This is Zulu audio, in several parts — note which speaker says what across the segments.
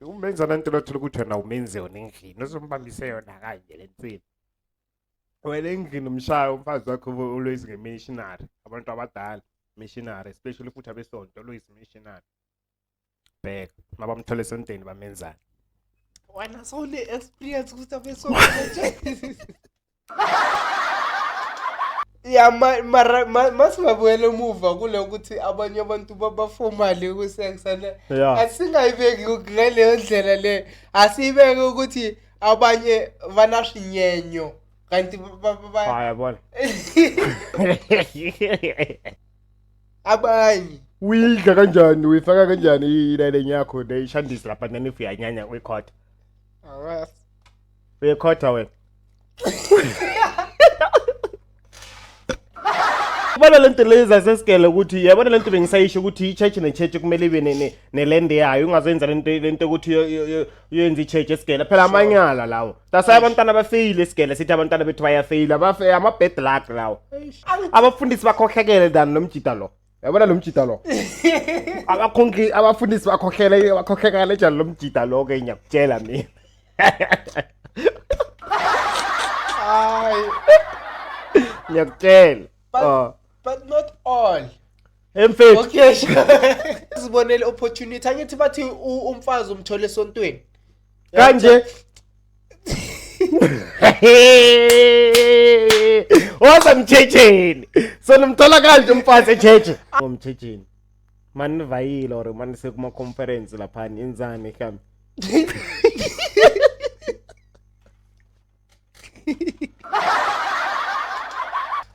Speaker 1: umenza lento lothola ukuthi wena umenze yona endlini uzombambise yona kanje le nsini wena endlini umshaya umfazi wakho always nge-missionary abantu abadala missionary especially futhi abesonto always missionary bheka mabamthole esontweni bamenzani
Speaker 2: wena sole experience ukuthi abesonto ya masingabuyela emuva kule ukuthi abanye abantu babafomali ukusexana asingayibeki ngaleyo ndlela le asibeke ukuthi abanye banashinyenyo kanti
Speaker 1: yabona
Speaker 2: abanye
Speaker 1: uyidla kanjani uyifaka kanjani ilele yakho neyishandisi lapha nanifu yanyanya uyikhotha uyikhotha wena Yabona lento leza sesikele ukuthi yabona lento bengisayisho ukuthi ichurch nechurch kumele ibe nelende yayo ungazenza lento ukuthi uyenze ichurch esikele phela amanyala lawo tasaya abantwana bafeyile esikele sithi abantwana bethu bayafeyila ama bad luck lawo abafundisi bakhohlekele dani lomjita lo yabona lomjita lo abafundisi bakhohlekele njalo lomjita lo ke ngiyakutshela mina ngiyakutshela
Speaker 2: but not all.
Speaker 1: Emfethu.
Speaker 2: Okay. Sibonele opportunity angithi bathi umfazi umthole esontweni.
Speaker 1: Kanje. Waza mthetsheni. So nimthola kanje umfazi echeche. Umthetsheni. Mani vayile or mani sekuma conference lapha inzane kambe.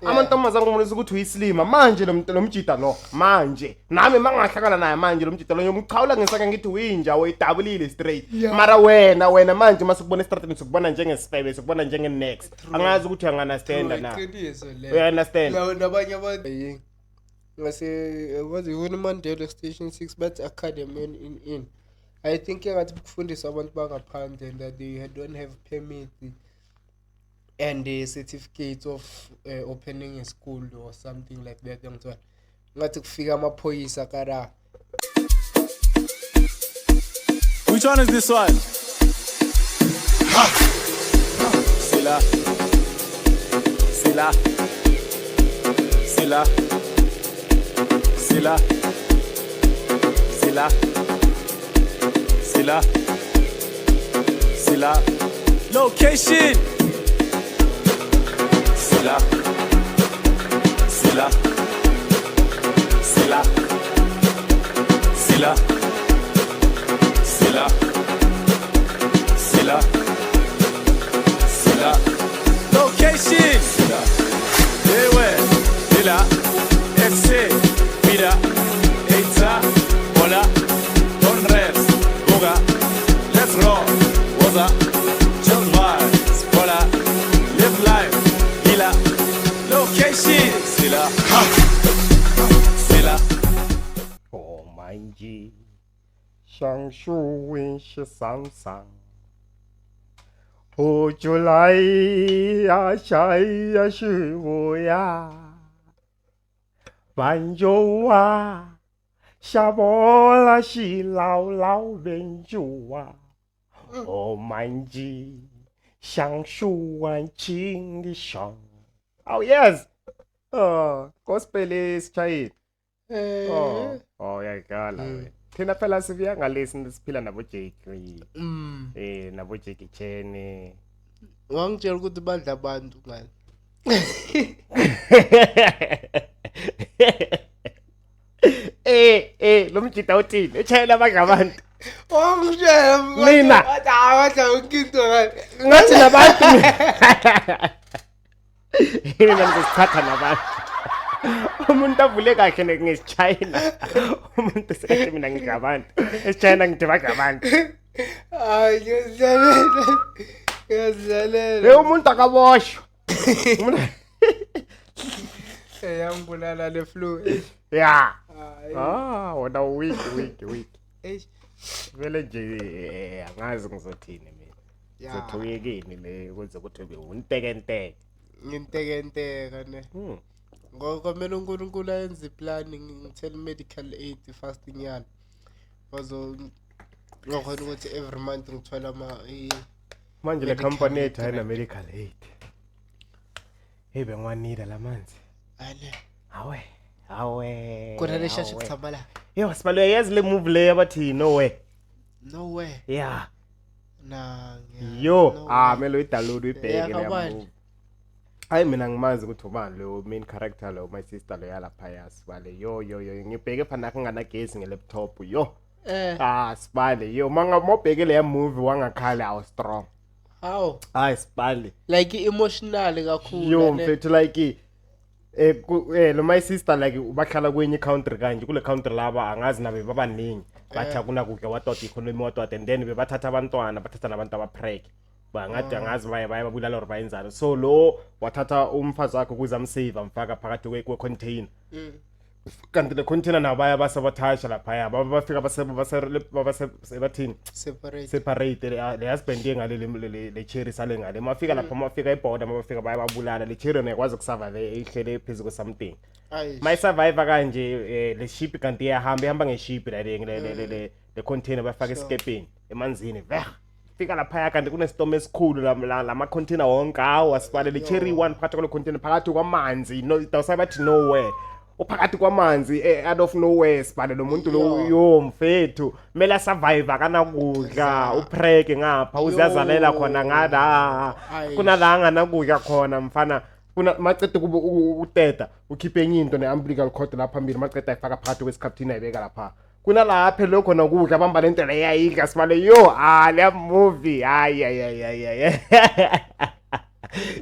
Speaker 1: Amantombazana ngomunisi ukuthi uyislima manje lo mjida lo manje nami mangahlakana naye manje lo mjida lo ngiyomchawula ngesaka ngithi uyinja oyidabulile straight mara wena manje masikubona estrateni sikubona njengesifebe sikubona njenge-next angazi ukuthi uyanganastenda na uyanastenda
Speaker 2: nabanye abantu ngase kwazi yona Mandela Station 6 but academy in I think engathi ukufundisa abantu bangaphandle that they don't have permit and a certificate of opening a school or something like that ngithola ngathi kufika amaphoyisa kara.
Speaker 3: Which one is this one? Sila Sila Sila Sila Sila Sila Sila location Sila Sila Sila Sila Sila Sila Sila location Sila Ewe Sila FC Mira Eita Bola Conres Boga Let's roll Waza Just vibes Bola Live life Hila Location Sila Sila
Speaker 1: Oh my G 像树温是桑桑不就来呀下呀是我呀万有啊下波拉是老老人有啊哦满地像树温情的伤 Oh yes gospel is chai oh yakala thina phela sibuya ngalesi siphila nabo Jake nabo Jake Chene
Speaker 2: Wangitshela ukuthi badla abantu ngani.
Speaker 1: Lo mjida uthini echayela badla abantu
Speaker 2: Wangitshela
Speaker 1: mina
Speaker 2: badla ukinto ngani.
Speaker 1: ngathi nabantu mina ngizothatha nabantu umuntu avule kahle ngesichina umuntu sethi mina ngigabantu esichina ngithi bagabantu
Speaker 2: Ay ngiyazalele
Speaker 1: umuntu akaboshwa
Speaker 2: yangibulala le flu
Speaker 1: ya wona week vele nje angazi ngizothini mina ngizothukekeni le kwenza ukuthi ube untekenteke
Speaker 2: ngintekenteka ne ngokomela uNkulunkulu ayenza iplan ngithela medical aid fasting yana bazo Ngakhona ukuthi every month ngithola
Speaker 1: manje le
Speaker 2: medical
Speaker 1: company
Speaker 2: aid
Speaker 1: yethu ayina
Speaker 2: right?
Speaker 1: medical aid. Hey bengwanida lamanzi.
Speaker 2: Ale.
Speaker 1: Awe.
Speaker 2: Kona relationship tshama la.
Speaker 1: Yo, sibale yazi le move le yabathi no way.
Speaker 2: No way.
Speaker 1: Yeah.
Speaker 2: Nah.
Speaker 1: Yo,
Speaker 2: no way.
Speaker 1: mele uyidownload uyibheke
Speaker 2: Yeah,
Speaker 1: le
Speaker 2: kabani?
Speaker 1: movie. Hayi mina ngimazi ukuthi ubani lo main character lo my sister lo yalapha yasibale. Yo ngibheke phana kungana gesi ngelaptop yo. Sibale yo mobheke le movie wangakhala aw strong.
Speaker 2: How?
Speaker 1: Sibale.
Speaker 2: Like emotional kakhulu.
Speaker 1: Yo mfethu like lo my sister like ubakhala kwenye country kanje kule country laba angazi nabe babaningi bathi akunakukhe watota economy watota and then bebathatha abantwana bathatha nabantu abapreg bangathi angazi bayabulala or bayenzana so lo wathatha umfazi wakhe ukuze amsave amfaka phakathi kwe container kanti le container nabo bayabasabothasha lapha bafika bathini separate le husband ngale le cherry sale ngale mafika lapha mafika eborder mafika bayabulala le cherry nekwazi ukusurvive ihlele phezulu ko something my survivor kanje le ship kanti ihamba ngeship le container bafaka escaping emanzini fika lapha kanti kunestorm esikhulu lama container wonke asibale le cherry one phakathi kwale container phakathi kwamanzi no dawusabathi nowhere uphakathi kwamanzi out of nowhere sibale lo muntu lo yo mfethu mela survive kana kudla upreke ngapha uzazalela khona ngada kunalanga nakudla khona mfana kuna macede kube uteta ukhiphe enye into neumbilical cord lapha phambili macede ayifaka phakathi kwesikhaphini ayibeka lapha kunalapha lokho nokudla bamba lento le yayidla sibale yo le movie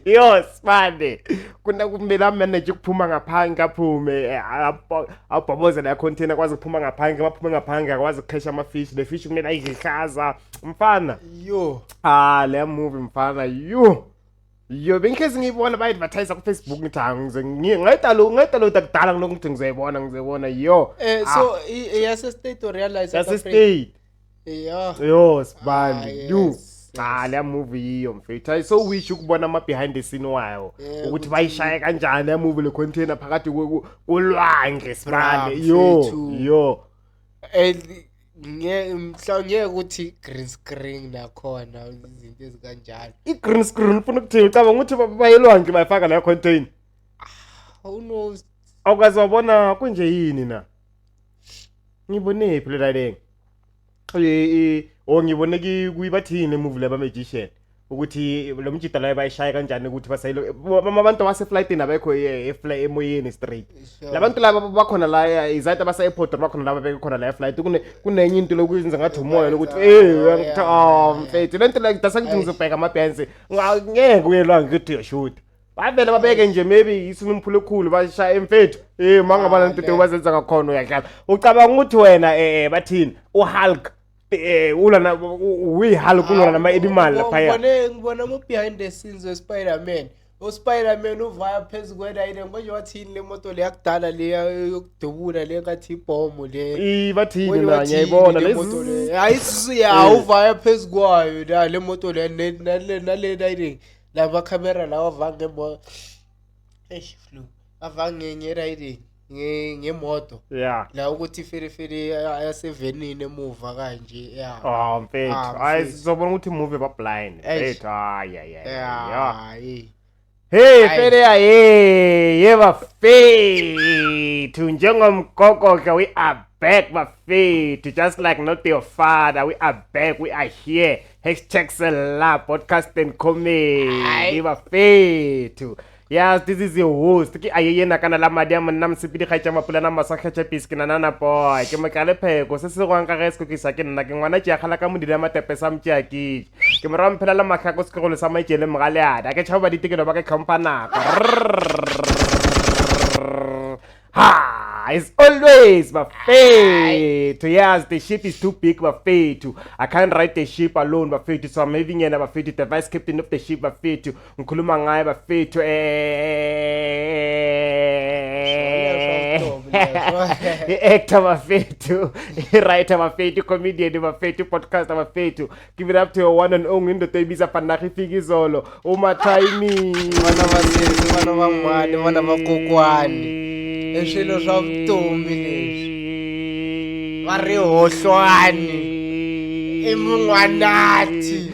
Speaker 1: yo sibale kuna kumela manage ukuphuma ngaphansi kaphume abhoboze la container kwazi ukuphuma ngaphansi maphuma ngaphansi akwazi ukukhesha ama fish le fish kumele ayihlaza mfana
Speaker 2: yo
Speaker 1: le movie mfana yo bengikhezi ngiyibona ba advertise ku Facebook ngithi ngayidalo takudala ngilokuthi ngizebona yo
Speaker 2: so yase state or realize
Speaker 1: yase state yo sibali le movie yiyo mfethu so wish ukubona ama behind the scene wayo ukuthi bayishaya kanjani le movie le container phakathi kolwandle sibali yo
Speaker 2: mhlawumbe ukuthi green screen nakhona izinto ezikanjalo
Speaker 1: green screen ufuna ukuthini ucabanga ukuthi bayelwandle bayifaka la container
Speaker 2: who knows
Speaker 1: awukazi wabona kunje yini na ngibone phela la lenge ngibone kuyibathini le movie laba magician ukuthi lo mjida la bayishaya kanjani ukuthi basayilo abantu base flightini abekho emoyeni straight labantu laba bakhona la izathi abasa airport bakhona laba beke khona la flight kunenye into lokwenza ngathi umoya lokuthi mfethu lento like dasangithi ngizobheka amabhenzi ngeke uyelwa ngithi uyashoot babele babeke nje maybe iswimming pool ekhulu bashaya mfethu mangaba lento bazenza ngakhona uyadlala ucabanga ukuthi wena bathini uHulk ulana uyihalo kulona nama animal lapha
Speaker 2: ngibona mo behind the scenes we Spider-Man Spider-Man uvaya phezulu kwedayile manje wathini le moto le yakudala le yokudubula le ngathi ibhomu le
Speaker 1: bathini na ngiyayibona
Speaker 2: moto le hayisiya uvaya phezulu kwayo le moto le nale dayile laba camera lawa vange mo flu avange ngeriding ngemoto la ukuthi fere yasevenini emuva kanje
Speaker 1: mfethu sizobona ukuthi movie ba blind mfethu hey fere bafethu njengomgogodla we are back bafethu just like not your father we are back we are here #Sela podcast and comedy bafethu. Yes, this is your host. Ki ayena kana la madiam nam sepidi khaitsa mapula na masakha tsa piskina nana boy. Ke makale pheko se se go nka ga sekokisa ke nna ke ngwana tsia khala ka modile matepe sa mtsia ki. Ke mo ramphela la makhako se go le sa maitele mogale ada. Ke tshaba ditikelo ba ka compana. It's always my fate. Yes, the ship is too big, my fate. I can't ride the ship alone, my fate. So I'm moving in, my fate. The vice captain of the ship, my fate. Nkuluma ngai, my fate. Actor, my fate. Writer, my fate. Comedian, my fate. Podcaster, my fate. Give it up to your one and only in the Tebiza Panaki Figizolo. Oh, my tiny.
Speaker 2: One of Eshilo swa vutomi leswi va ri hohlwani Imungwanathi.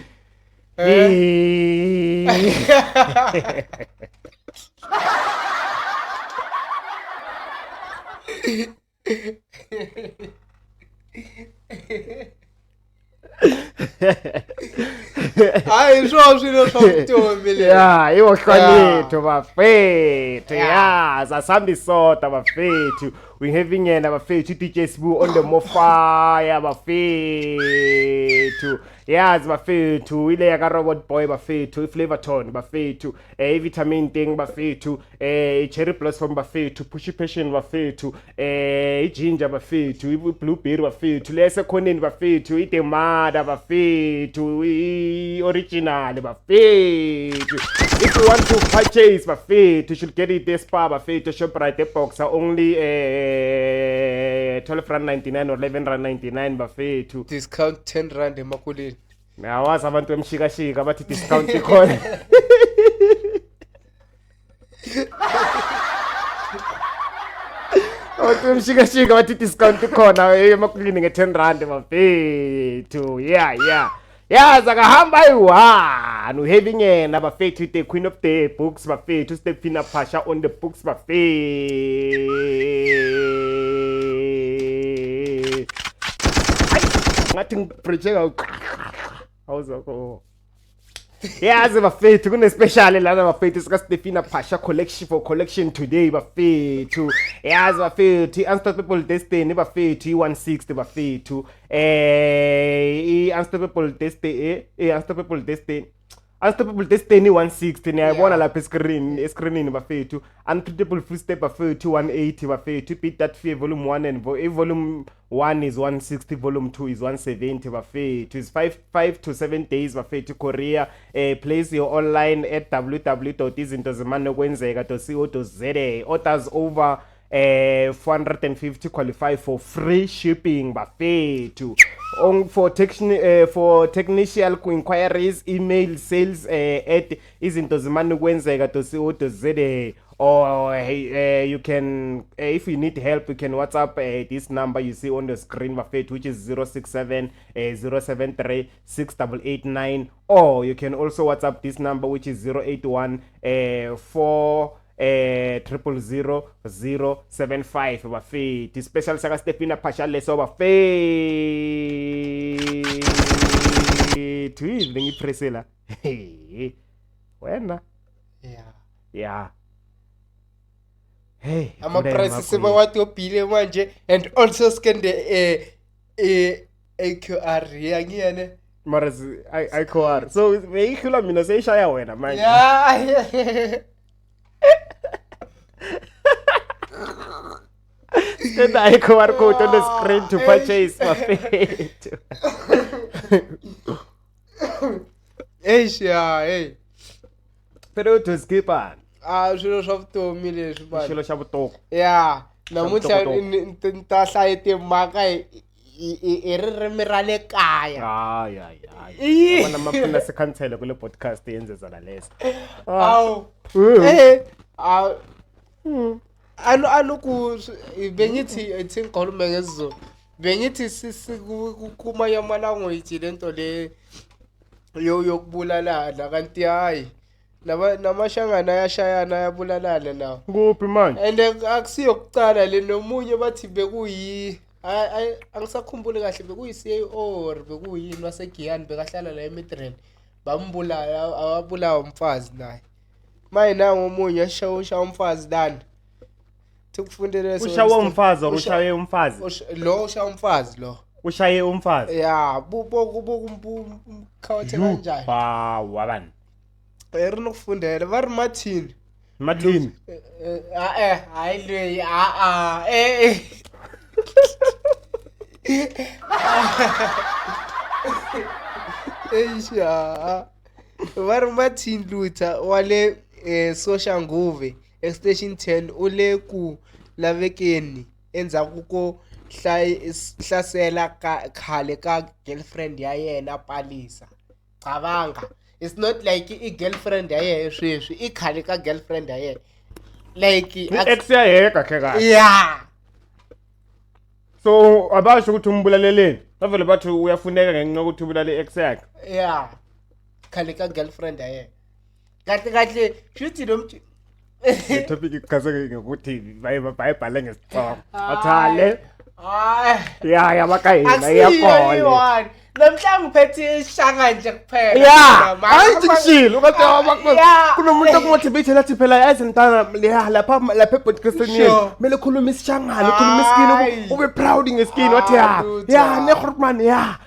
Speaker 2: Hayi swilo swa vutomi le.
Speaker 1: Yeah, iwohlonitho bafethu. Yeah, sasambi sota bafethu. We having yena bafethu DJ Sbu on the mofire bafethu. Yazi bafethu ile yaka Robot Boy bafethu, iFlavorton bafethu, vitamin thing bafethu, cherry blossom bafethu, pushy passion bafethu, ginger bafethu, blueberry bafethu, lese khoneni bafethu, itemada bafethu, original bafethu. If you want to purchase bafethu, you should get it at Spar bafethu, Shoprite Boxer only 12.99 or 11.99 bafethu.
Speaker 2: Discount 10 rand emakuleni.
Speaker 1: Nawazi abantu emshikashika bathi discount ikhona. Abantu emshikashika bathi discount ikhona emakuleni nge10 rand bafethu. Yeah. Yazi akahamba ayi-1 uhaving yena bafethu the queen of the books bafethu Stephina Pasha on the books bafethu. Ngathi ngiprojeka awuzoko. Yazi bafethu kune special lana bafethu sika Stephina Pasha collection today bafethu. Yazi bafethu Unstoppable Destiny bafethu 160 bafethu. Unstoppable Destiny 160 niyayibona lapha escreenini bafethu. Unpredictable Footstep bafethu 180 bafethu. Beat That Fear volume 1 and volume 1 is 160, volume 2 is 170 bafethu. It's 5 to 7 days bafethu. Korea place your online at www.izintozimanokwenzeka.co.za. Orders over 450 qualify for free shipping bafethu. For technical inquiries, email sales at izintozimanokwenzeka.co.za. Or you can, if you need help, you can WhatsApp this number you see on the screen bafethu, which is 067 073 6889. Or you can also WhatsApp this number, which is 081 4 00075 bafethu. Special saka Stephina Pasha leso bafethu. Ile ngipressela. Wena. Yeah. Hey,
Speaker 2: Ama prices sebawatopile manje and also scan the AQR yangiyane.
Speaker 1: Mara IQR. So vehicle mina seyishaya wena manje.
Speaker 2: Yeah.
Speaker 1: Get the IQR code on the screen to purchase bafethu.
Speaker 2: Hey.
Speaker 1: Pero to skip on.
Speaker 2: Swilo swa vutomi leswi manje.
Speaker 1: Xilo xa vutoko.
Speaker 2: Yeah, namuntlha ta hlaya timhaka hi ririmi ra le kaya.
Speaker 1: Hayi. Wona mapfuna sekhansela kule podcast yenze zona leso.
Speaker 2: Awu. Alo ku bengithi I think khuluma ngesiZulu. Bengithi sikuma yamalangwe ithi lento le yokubulala kanti hayi namashangana yashayana yabulalana nawo.
Speaker 1: Kuphi manje?
Speaker 2: And akusiyokucala le nomunye bathi bekuyi angisakhumbuli kahle bekuyi CEO or bekuyini waseGiyani bekahlala la eMidrand bambulala awabulawa umfazi naye. Maye nango omunye ashawusha umfazi lana. Tukufundele so.
Speaker 1: Ushawe umfazi or ushaye umfazi?
Speaker 2: Lo ushaye umfazi lo.
Speaker 1: Ushaye umfazi?
Speaker 2: Yeah, bubo khawathe kanjani?
Speaker 1: Wabani.
Speaker 2: Erinokufundela bari Martin.
Speaker 1: Martin.
Speaker 2: Hayi le Eisha. Bari Martin Luther wale Soshanguve extension 10 ule ku lavekeni endzhaku ko hlasela khale ka girlfriend ya yena Palisa. Cabanga. It's not like a girlfriend ya sweswi I khale ka girlfriend ya yena. Like
Speaker 1: ex ya heka kheka.
Speaker 2: Yeah.
Speaker 1: So abasho ukuthi umbulaleleni bavele bathi uyafuneka ngenxa ukuthi ubulale ex yakhe
Speaker 2: yeah khale ka girlfriend aye kahle shuthi lo mthi
Speaker 1: topic ichazeke ngokuthi bayibhale ngesixhoxho athale
Speaker 2: hayi
Speaker 1: ya bakayina iyakona
Speaker 2: namhlanje ngiphethe ishanga nje kuphela
Speaker 1: ya hayi ngishilo kunomuntu okumotivate lathi phela yazi ntana lapha podcastini mele khuluma isishangane khuluma iskini ube proud ngeskin wathi ya nekhurman ya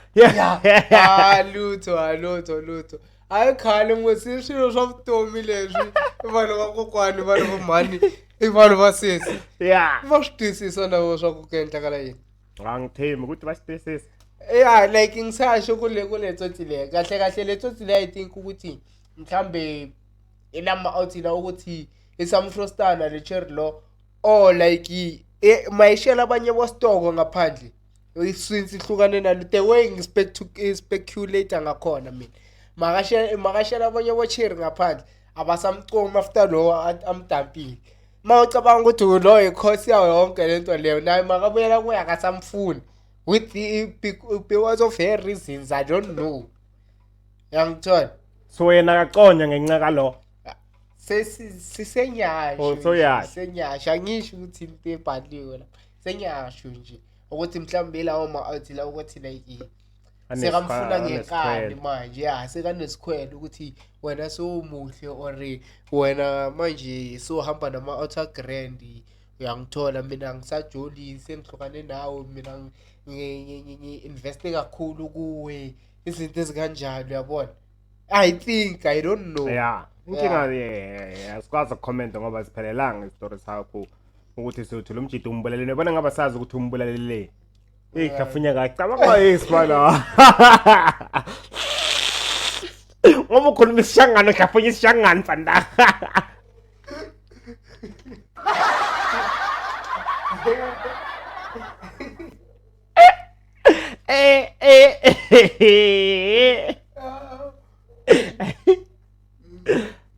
Speaker 2: lutho hayi khale ngosishilo sovutomi leswi vanhu va kokwani vanhu va mhani vanhu va sesi
Speaker 1: ya
Speaker 2: va switisisa na swa ku kenta kala yini
Speaker 1: angithembi ukuthi basitisisa
Speaker 2: yeah like ngisasho kule tsotsi le kahle le tsotsi le I think ukuthi mhlambe elama outside ukuthi isamfrostana le cherry lo or like mayishela abanye bostoko ngaphandle since ihlukane nalo the way ngispeculator ngakhona mina makashela abanye bo cherry ngaphandle abasamcoma after lo amdampile mawucabanga ukuthi lo ikhosi yawo yonke lento leyo naye makabuyela kuya akasamfuni with because of her reasons I don't know yangithola
Speaker 1: so yena akaconya ngenxa kalo
Speaker 2: sisenyasho senyasho angisho ukuthi into ebhaliwe la senyasho nje ukuthi mhlawumbe lawo ma athi la ukuthi like sekamfuna ngenkani manje ya sekanesikhwele ukuthi wena sowumuhle or wena manje sohamba nama outer grand uyangithola mina ngisajoli sengihlukane nawe mina ngi-investe kakhulu kuwe izinto ezikanjalo uyabona I think I don't know
Speaker 1: yeah inkinga asikwazi ukucomment ngoba siphelelanga istory sakho ukuthi siyothola umjito umbulaleleni yabona ngaba sazi ukuthi umbulaleleni kafunya kacabanga isibala ngoba khona isishangano kafunya isishangano fanda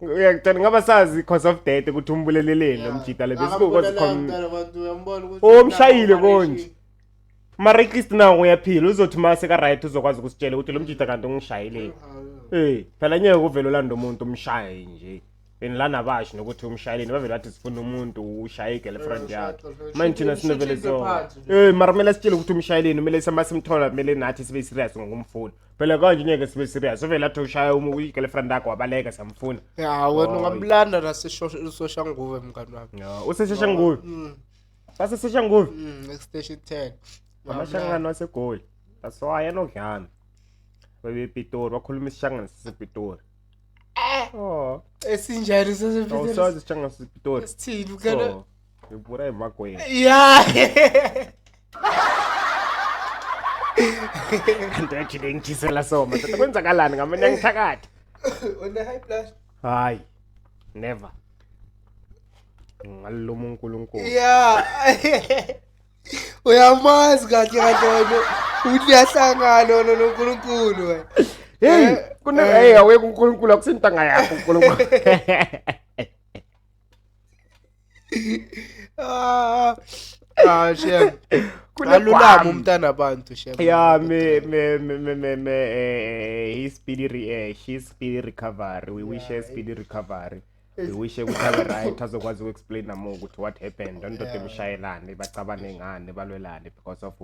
Speaker 1: uyakuthola ngaba sazi cause of death ukuthi umbuleleleni nomjita le besikukoze umshayile konje Marikist na uyaphila uzothi mase ka right uzokwazi ukusitshela ukuthi lo mjita kanti ungishayile phela nyeke uvelo lando umuntu umshaye nje la nabasho nokuthi umshayeleni bavela bathi sifuna umuntu ushaye girlfriend yakhe manje thina sinovele so mara kumele sitshele ukuthi umshayeleni kumele samasimthola kumele nathi sibe serious ngokumfuna phela kanje nyeke sibe serious uvela athi ushaya girlfriend yakhe wabaleka samfuna
Speaker 2: ya wena ungamlanda nasesosha nguwe mngani wami
Speaker 1: usesesha nguwe basesesha nguwe
Speaker 2: station 10
Speaker 1: amashangano wasegoli aswaya nodlana bebePitori bakhuluma isishangano sasePitori
Speaker 2: esinjani sasePitori
Speaker 1: awusazi isishangano sasePitori
Speaker 2: sithini ukana
Speaker 1: ngibura emagweni
Speaker 2: yeah
Speaker 1: kanti ngithisela soma kwenzakalani ngamanye ngithakathi
Speaker 2: one high blood
Speaker 1: hayi never ngaluma uNkulunkulu
Speaker 2: yeah uyamazi kahle kantono uthi yahlangana noNkulunkulu wena
Speaker 1: hey kuna aweke uNkulunkulu akusintanga yakho uNkulunkulu
Speaker 2: shem alulama umntana abantu shem
Speaker 1: yeah she's speedy recovery we wish her speedy recovery we wish ukuthi right azokwazi uexplain more ukuthi what happened ndodo emshayelane bacabane ngane balwelane because of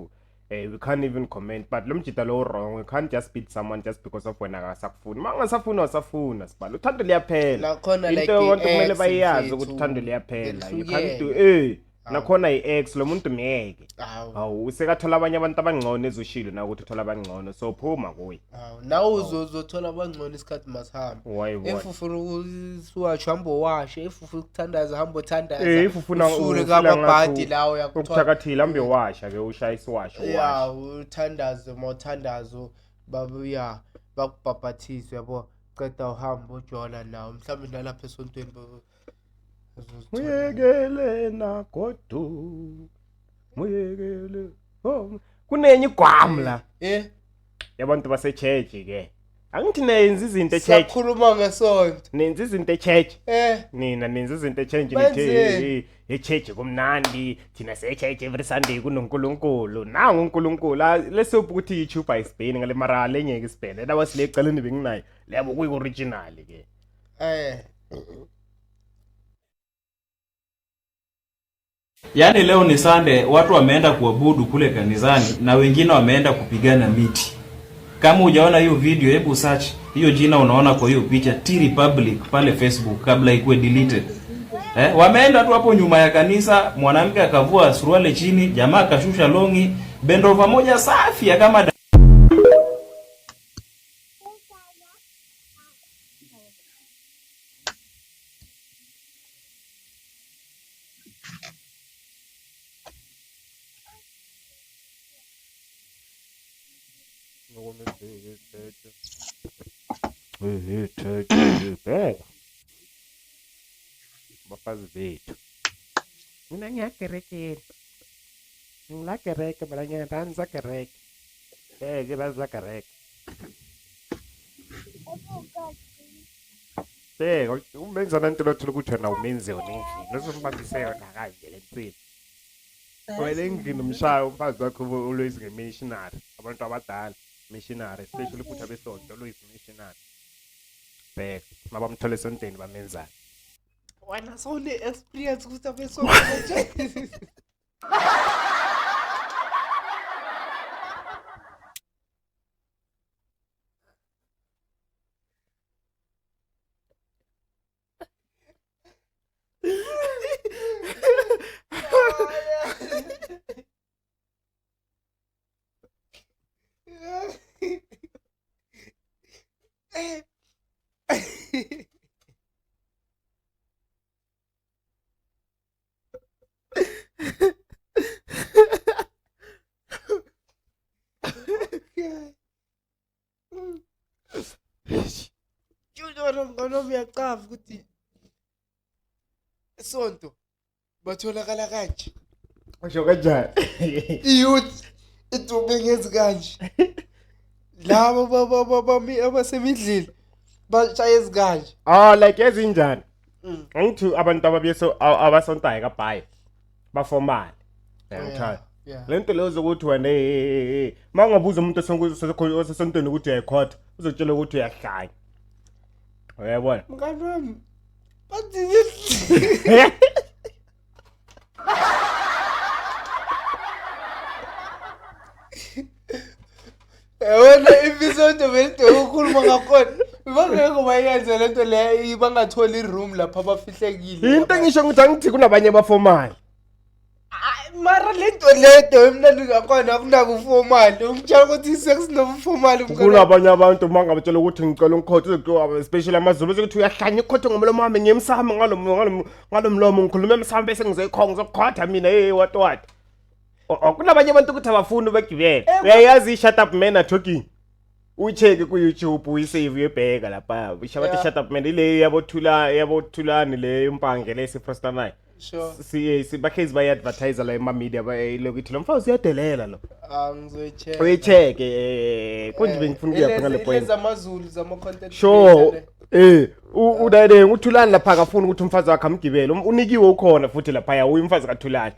Speaker 1: we can't even comment but lo mjita lo wrong we can't just beat someone just because of wena akasakufuni mangasafuna wasafuna sibalo uthando liyaphela into wonke kumele bayazi ukuthi uthando liyaphela you can't do nakhona iex lo muntu miyeke awu usekathola abanye abantu abangcono ezoshilo na ukuthi uthola abangcono so phuma kuye
Speaker 2: nawe uzothola abangcono isikhathi masihamba efufuna usuwachambo washe efufuna ukuthandaza hamba uthandaza
Speaker 1: efufuna
Speaker 2: usule kababhadi lawo
Speaker 1: yakuthakathila hambe washa ke ushaya isiwasho
Speaker 2: washa uthandaze mawuthandazo babuya bakubhabhathizwe yabo qeda uhamba ujola nawo mhlawumbe nalapha esontweni
Speaker 1: muyekele nagodu muyekele kunenye igwamla yabantu base church ke Angithi nenza izinto echurch.
Speaker 2: Siyakhuluma ngesonto.
Speaker 1: Nenza izinto echurch.
Speaker 2: Eh.
Speaker 1: Nina nenza izinto echurch
Speaker 2: Benzeni?
Speaker 1: echurch kumnandi. Thina se-church every Sunday kunoNkulunkulu. Nangu uNkulunkulu. Let's hope ukuthi YouTube ayisibheni ngale mara lenyeke isibhene. That was le cela benginayo. Lebo kuyi original ke.
Speaker 4: Yaani leo ni Sunday, watu wameenda kuabudu kule kanisani na wengine wameenda kupigana miti. Kama hujaona hiyo video, hebu search hiyo jina unaona kwa hiyo picha T Republic pale Facebook kabla ikuwe deleted. Wameenda tu hapo nyuma ya kanisa, mwanamke akavua suruali chini, jamaa akashusha longi, bendova moja safi kama
Speaker 1: Bafazi bethu. Mina ngiyakerekela. Ngilakereke mina ngiyadansa kereke. Ke baza kereke. Umenza nanto lothola ukuthi wena umenze yona endlini. Losombambise yona kanje lempilo. Wena endlini umshaya umfazi wakho always ngemissionary. Abantu abadala missionary, especially futhi abesonto always missionary. Bheka mabamthole esontweni bamenzana.
Speaker 2: Wena sone experience ukuthi abesonto nje. Ngoba uyacava ukuthi isonto batholakala kanje.
Speaker 1: Usho kanjani?
Speaker 2: Youth itume ngenzi kanje. Labo abasemidlini bashaya ezikanje.
Speaker 1: Like ezinjani? Angithi abantu ababiyeso abasontayo kaBhayi baformal. Ngithaya. Lento lezo ukuthi wena mangabuza umuntu osesontweni ukuthi uyayikhotha uzotshela ukuthi uyahlanya. Uyabona?
Speaker 2: Mngani wami. Bathi wena ibisonto bento ukukhuluma ngakhona. Bangeke bayenze lento le bangathola iroom lapha abafihlekile.
Speaker 1: Into ngisho ngithi angithi kunabanye abaformal.
Speaker 2: Mara lento ledo emnandi ngakhona akunabo formal. Ungitshela ukuthi sex no formal mngani.
Speaker 1: Kunabanye abantu mangabatshela ukuthi ngicela ungikhothe uzokuthiwa especially amaZulu ukuthi uyahlanya ikhothe ngomlomo wami ngiyemsama ngalomlomo ngikhuluma emsama bese ngizoyikhonga ngizokhotha mina what. Kunabanye abantu ukuthi abafuni begibele. Uyayazi shut up men are talking. Uyicheke ku YouTube uyisave yebheka lapha. Ushabathi shut up men ile yabothulani le impange le sifrosta nayo.
Speaker 2: Sure.
Speaker 1: Sibakhezi baya advertise la ema media lokuthi lo mfazi uyadelela lo.
Speaker 2: Ngizoyicheka.
Speaker 1: Uyicheke konje bengifuna ukuya ngale point.
Speaker 2: Leza amaZulu zama content.
Speaker 1: Sure. Udayile uthulani lapha akafuni ukuthi umfazi wakhe amgibele. Unikiwe ukhona futhi lapha ya uyimfazi kathulani.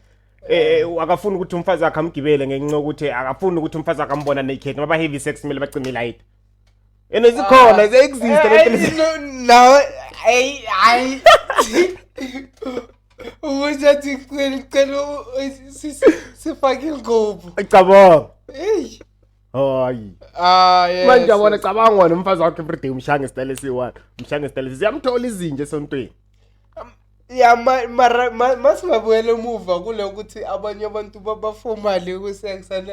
Speaker 1: Akafuni ukuthi umfazi wakhe amgibele ngenxa ukuthi akafuni ukuthi umfazi wakhe ambona naked ngoba heavy sex kumele bacime light. Zikhona ze exist lento.
Speaker 2: No, ay. Uzathi cela sifake ingobo.
Speaker 1: Icabanga.
Speaker 2: Hey.
Speaker 1: Hayi.
Speaker 2: Yes.
Speaker 1: Manje yabona cabanga wona umfazi wakhe everyday umshanga style esiwani. Umshanga style siyamthola izinje esontweni.
Speaker 2: Ya masingabuyele emuva kule ukuthi abanye abantu babaformal kusexana.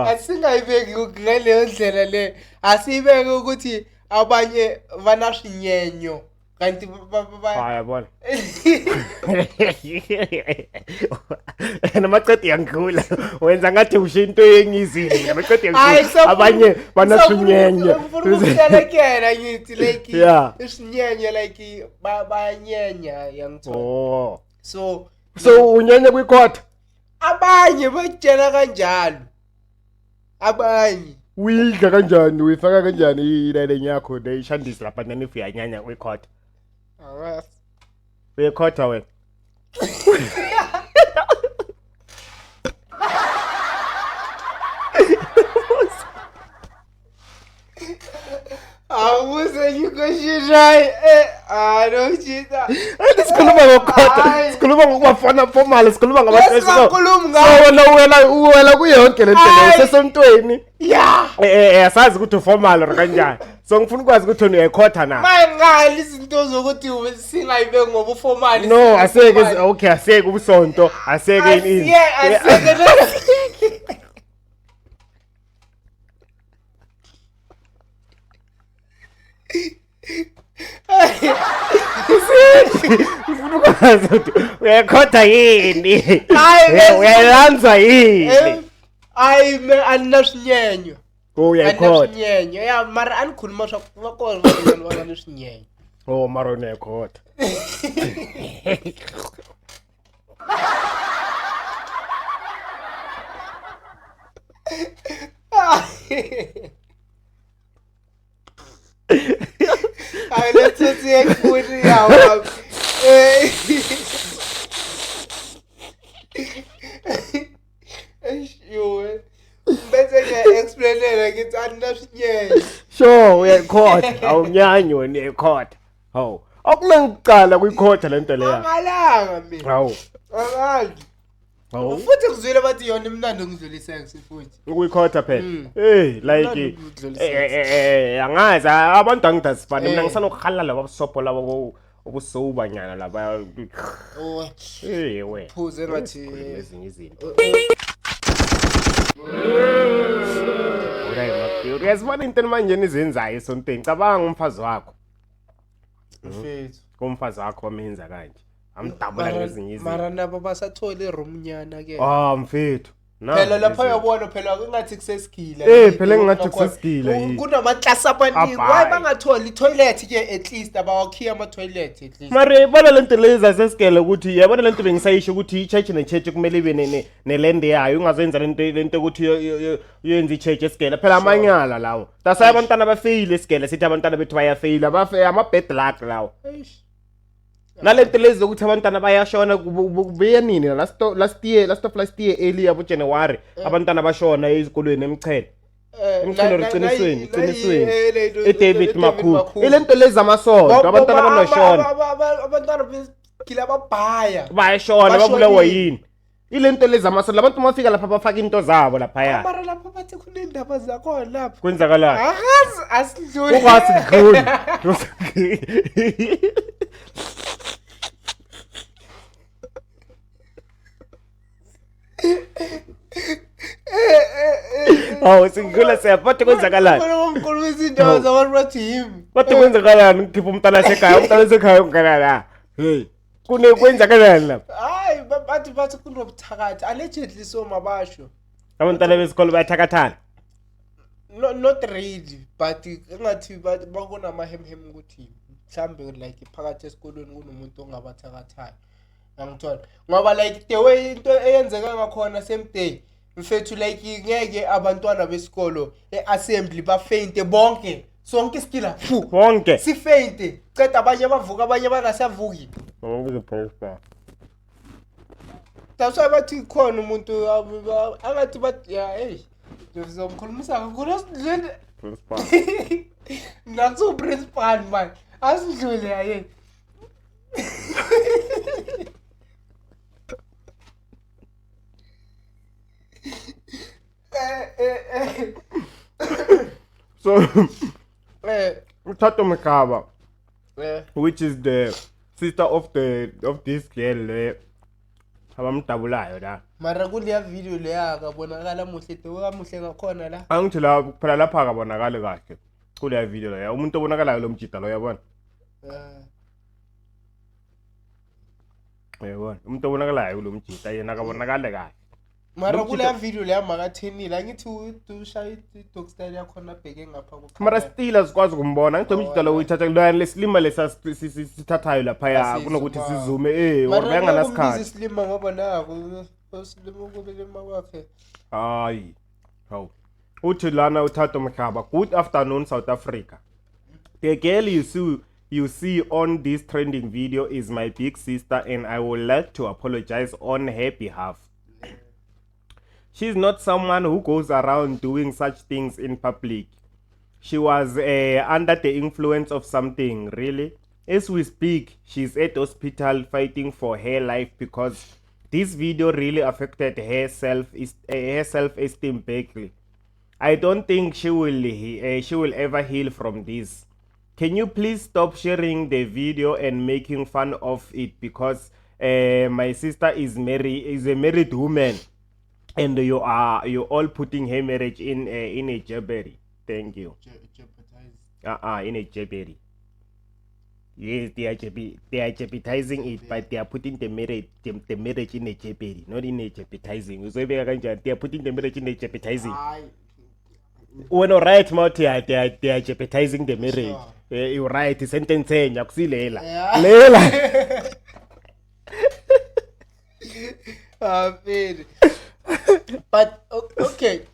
Speaker 2: Asingayibeki ngaleyo ndlela le. Asibeke ukuthi abanye banashinyenyo. Kanti
Speaker 1: yabona. Namaqedi yangikhula. Wenza ngathi usho into yengizini. Namaqedi yangikhula. Abanye banashinyenye.
Speaker 2: Ukuhlelekela ngithi like ishinyenye like bayanyenya yangithola. So
Speaker 1: unyenye kwikhotha.
Speaker 2: Abanye batshela kanjalo. Abanye
Speaker 1: uyidla kanjani uyifaka kanjani ilele yakho neyishandisi lapha nani uyanyanya uyikhotha
Speaker 2: Angazi.
Speaker 1: uyikhotha wena
Speaker 2: Awuze ngikushishai don't chita.
Speaker 1: sikhuluma ngokhotha sikhuluma ngokubafana formal sikhuluma ngabaseso
Speaker 2: Sikhuluma ngawo.
Speaker 1: wena uwela kuyonke lento le sesontweni
Speaker 2: Yeah.
Speaker 1: asazi ukuthi formal or kanjani so ngifuna ukwazi ukuthi uyayikhotha na
Speaker 2: Mangali izinto zokuthi singayibe ngoba formal.
Speaker 1: no aseke okay aseke ubusonto aseke ini
Speaker 2: Aseke.
Speaker 1: ngifuna ukwazi ukuthi uyayikhotha yini
Speaker 2: Hayi,
Speaker 1: uyayilanza yini
Speaker 2: Ay anasnyenyo.
Speaker 1: uyayikhotha
Speaker 2: Anasnyenyo. Ya mara anikhuluma swa vakona va leswinyenyo.
Speaker 1: oh mara uyayikhotha
Speaker 2: Ay let's see food ya. Yo. Bese ke explainela ngithi anasnyenyo.
Speaker 1: sure uyayikhotha awunyanyi wena uyayikhotha hawu akunangicala kuyikhotha lento leya
Speaker 2: Amalanga mina.
Speaker 1: hawu
Speaker 2: Akazi.
Speaker 1: hawu
Speaker 2: Futhi kuzwile bathi yona imnandi ngizwile sex futhi.
Speaker 1: ukuyikhotha phela like angazi abantu angidasifana mina ngisanokukhala laba busopo labo obusoba nyana laba
Speaker 2: Oh,
Speaker 1: wena
Speaker 2: phuze ngathi
Speaker 1: ezinye izinto uyazibona into manje nizenzayo esontweni cabanga umfazi wakho
Speaker 2: mfethu.
Speaker 1: kumfazi wakho wamenza kanje amdabula ngezinye izinto
Speaker 2: Mara nabo basathola iroom nyana ke.
Speaker 1: mfethu
Speaker 2: Phela lapha uyabona phela kungathi kusesigila.
Speaker 1: phela engathi kusesigila yini
Speaker 2: Kunamaklasi abaningi. Why bangatholi i-toilet ke at least abawakhiya ama-toilet at least.
Speaker 1: mare yabona lento leza sesigele ukuthi yabona lento bengisayisho ukuthi i-church ne-church kumele ibe nelende yayo ungazenza lento ukuthi uyenza i-church esigele phela amanyala lawo tasaya abantwana bafeyile esigele sithi abantwana bethu bayafeyila ama-bad luck lawo nalento lezi ukuthi abantwana bayashona kubuye nini last year early yabo January abantwana bashona ezikolweni emchele emchele qinisweni eDavid Makhulu ilento lezi amasonto abantwana banoshona
Speaker 2: Abantwana besigila babhaya.
Speaker 1: bayashona babulawa yini ilento lezi amasonto abantu mafika lapha bafaka into zabo lapha ya
Speaker 2: Mara lapha bathi kunendaba zakhona lapha.
Speaker 1: kwenzakalani
Speaker 2: Akazi asidluli.
Speaker 1: ungasidluli singula siyaphatha kwenzakalani
Speaker 2: Ngomkhulu izindawo zabantu bathi yimi.
Speaker 1: Kodwa kwenzakalani ngikhipha umntana esekhaya ungana la hey kwenzakalani lapha
Speaker 2: Hayi bathi kunobuthakathi allegedly so mabasho.
Speaker 1: abantwana besikole bayathakathana
Speaker 2: Not really but engathi bakona mahemhem ukuthi mhlambe like phakathi esikolweni kunomuntu ongabathakathayo. Angithola ngoba like the way into eyenzeka ngakhona same day mfethu like ngeke abantwana besikolo eassembly bafeinte bonke sonke isikila
Speaker 1: bonke
Speaker 2: sifeinte ceda abanye bavuka abanye bangasavuki. That's bathi khona umuntu angathi bathi ya hey ngizomkhulumisa kakhulu asidlule naku principal man asidlule yaye.
Speaker 1: So Uthato Mkaba which is the sister of this girl abamdabulayo la
Speaker 2: mara kuleya video leya akabonakala muhle muhle ngakhona la
Speaker 1: angithi la kuphela lapha akabonakali kahle kuleya video la umuntu obonakalayo lo mjida lo uyabona yabona umuntu obonakalayo kulo mjida yena akabonakali kahle
Speaker 2: mara kuleya video leya makathenile angithi ushaya i-dog style yakhona bheke ngapha
Speaker 1: mara still azikwazi ukumbona ngithi umjida lo uyithatha kuloya lesilima lesithathayo lapha ya kunokuthi sizume wabanga nasikhathi
Speaker 2: isilima ngoba nako osilima kubelema kwakhe
Speaker 1: hayi hawu Uthi lana uThato Mhlaba. Good afternoon, South Africa. The girl you see on this trending video is my big sister, and I would like to apologize on her behalf. She's not someone who goes around doing such things in public. She was under the influence of something, really. As we speak, she's at hospital fighting for her life because this video really affected her self-esteem badly. I don't think she will ever heal from this. Can you please stop sharing the video and making fun of it, because my sister is a married woman, and you all putting her marriage in a jeopardy. Thank you. In a jeopardy. Yes, they are jeopardizing it, but they are putting the marriage in a jeopardy, not in a jeopardizing. So they are putting the marriage in a jeopardizing. When you write about they are jeopardizing the marriage. You write sentence nyakusilela. Lela.
Speaker 2: But okay.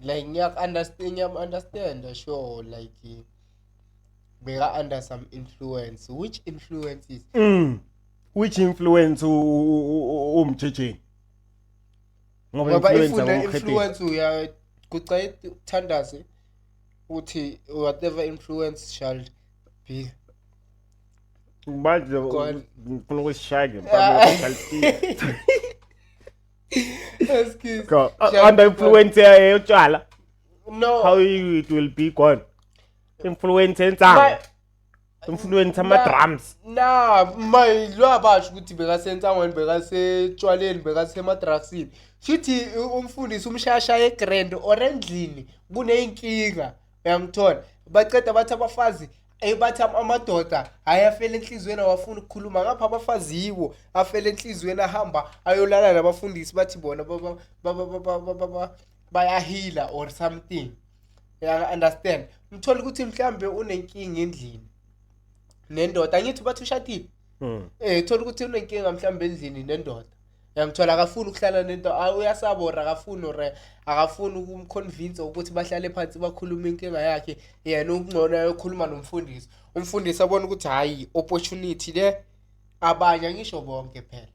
Speaker 2: Like you understand, sure. Like we are under some influence. Which influence is?
Speaker 1: Which influence umthethe?
Speaker 2: Ngoba if the influence we are kuqala thandaze uthi whatever influence shall be.
Speaker 1: Manje ngifuna ukusishaya
Speaker 2: Excuse.
Speaker 1: Under influence yotshwala.
Speaker 2: No.
Speaker 1: How it will be gone? Influence ensanga. Influence ama-drums.
Speaker 2: Nah, my lwabasho ukuthi bekasensangweni bekasetshwaleni bekasema-drugsini. Futhi umfundisi umshasha eGrand Orendlini kuneyinkinga uyangithola. Baceda bathi abafazi bathi amadoda ayafela enhlizweni awafuna ukukhuluma ngapha abafazi yiwo afela enhlizweni ahamba ayolala nabafundisi bathi bona bayahila or something. You understand? Mthola ukuthi mhlambe unenkinga endlini nendoda angithi bathi ushadile. Thola ukuthi unenkinga mhlambe endlini nendoda. Yangithola akafuni ukuhlala nento uyasabora akafuni ukumconvince ukuthi bahlale phansi bakhuluma inkinga yakhe yena ungcono ayokhuluma nomfundisi. Umfundisi abona ukuthi hayi opportunity le abanye ngisho bonke phela.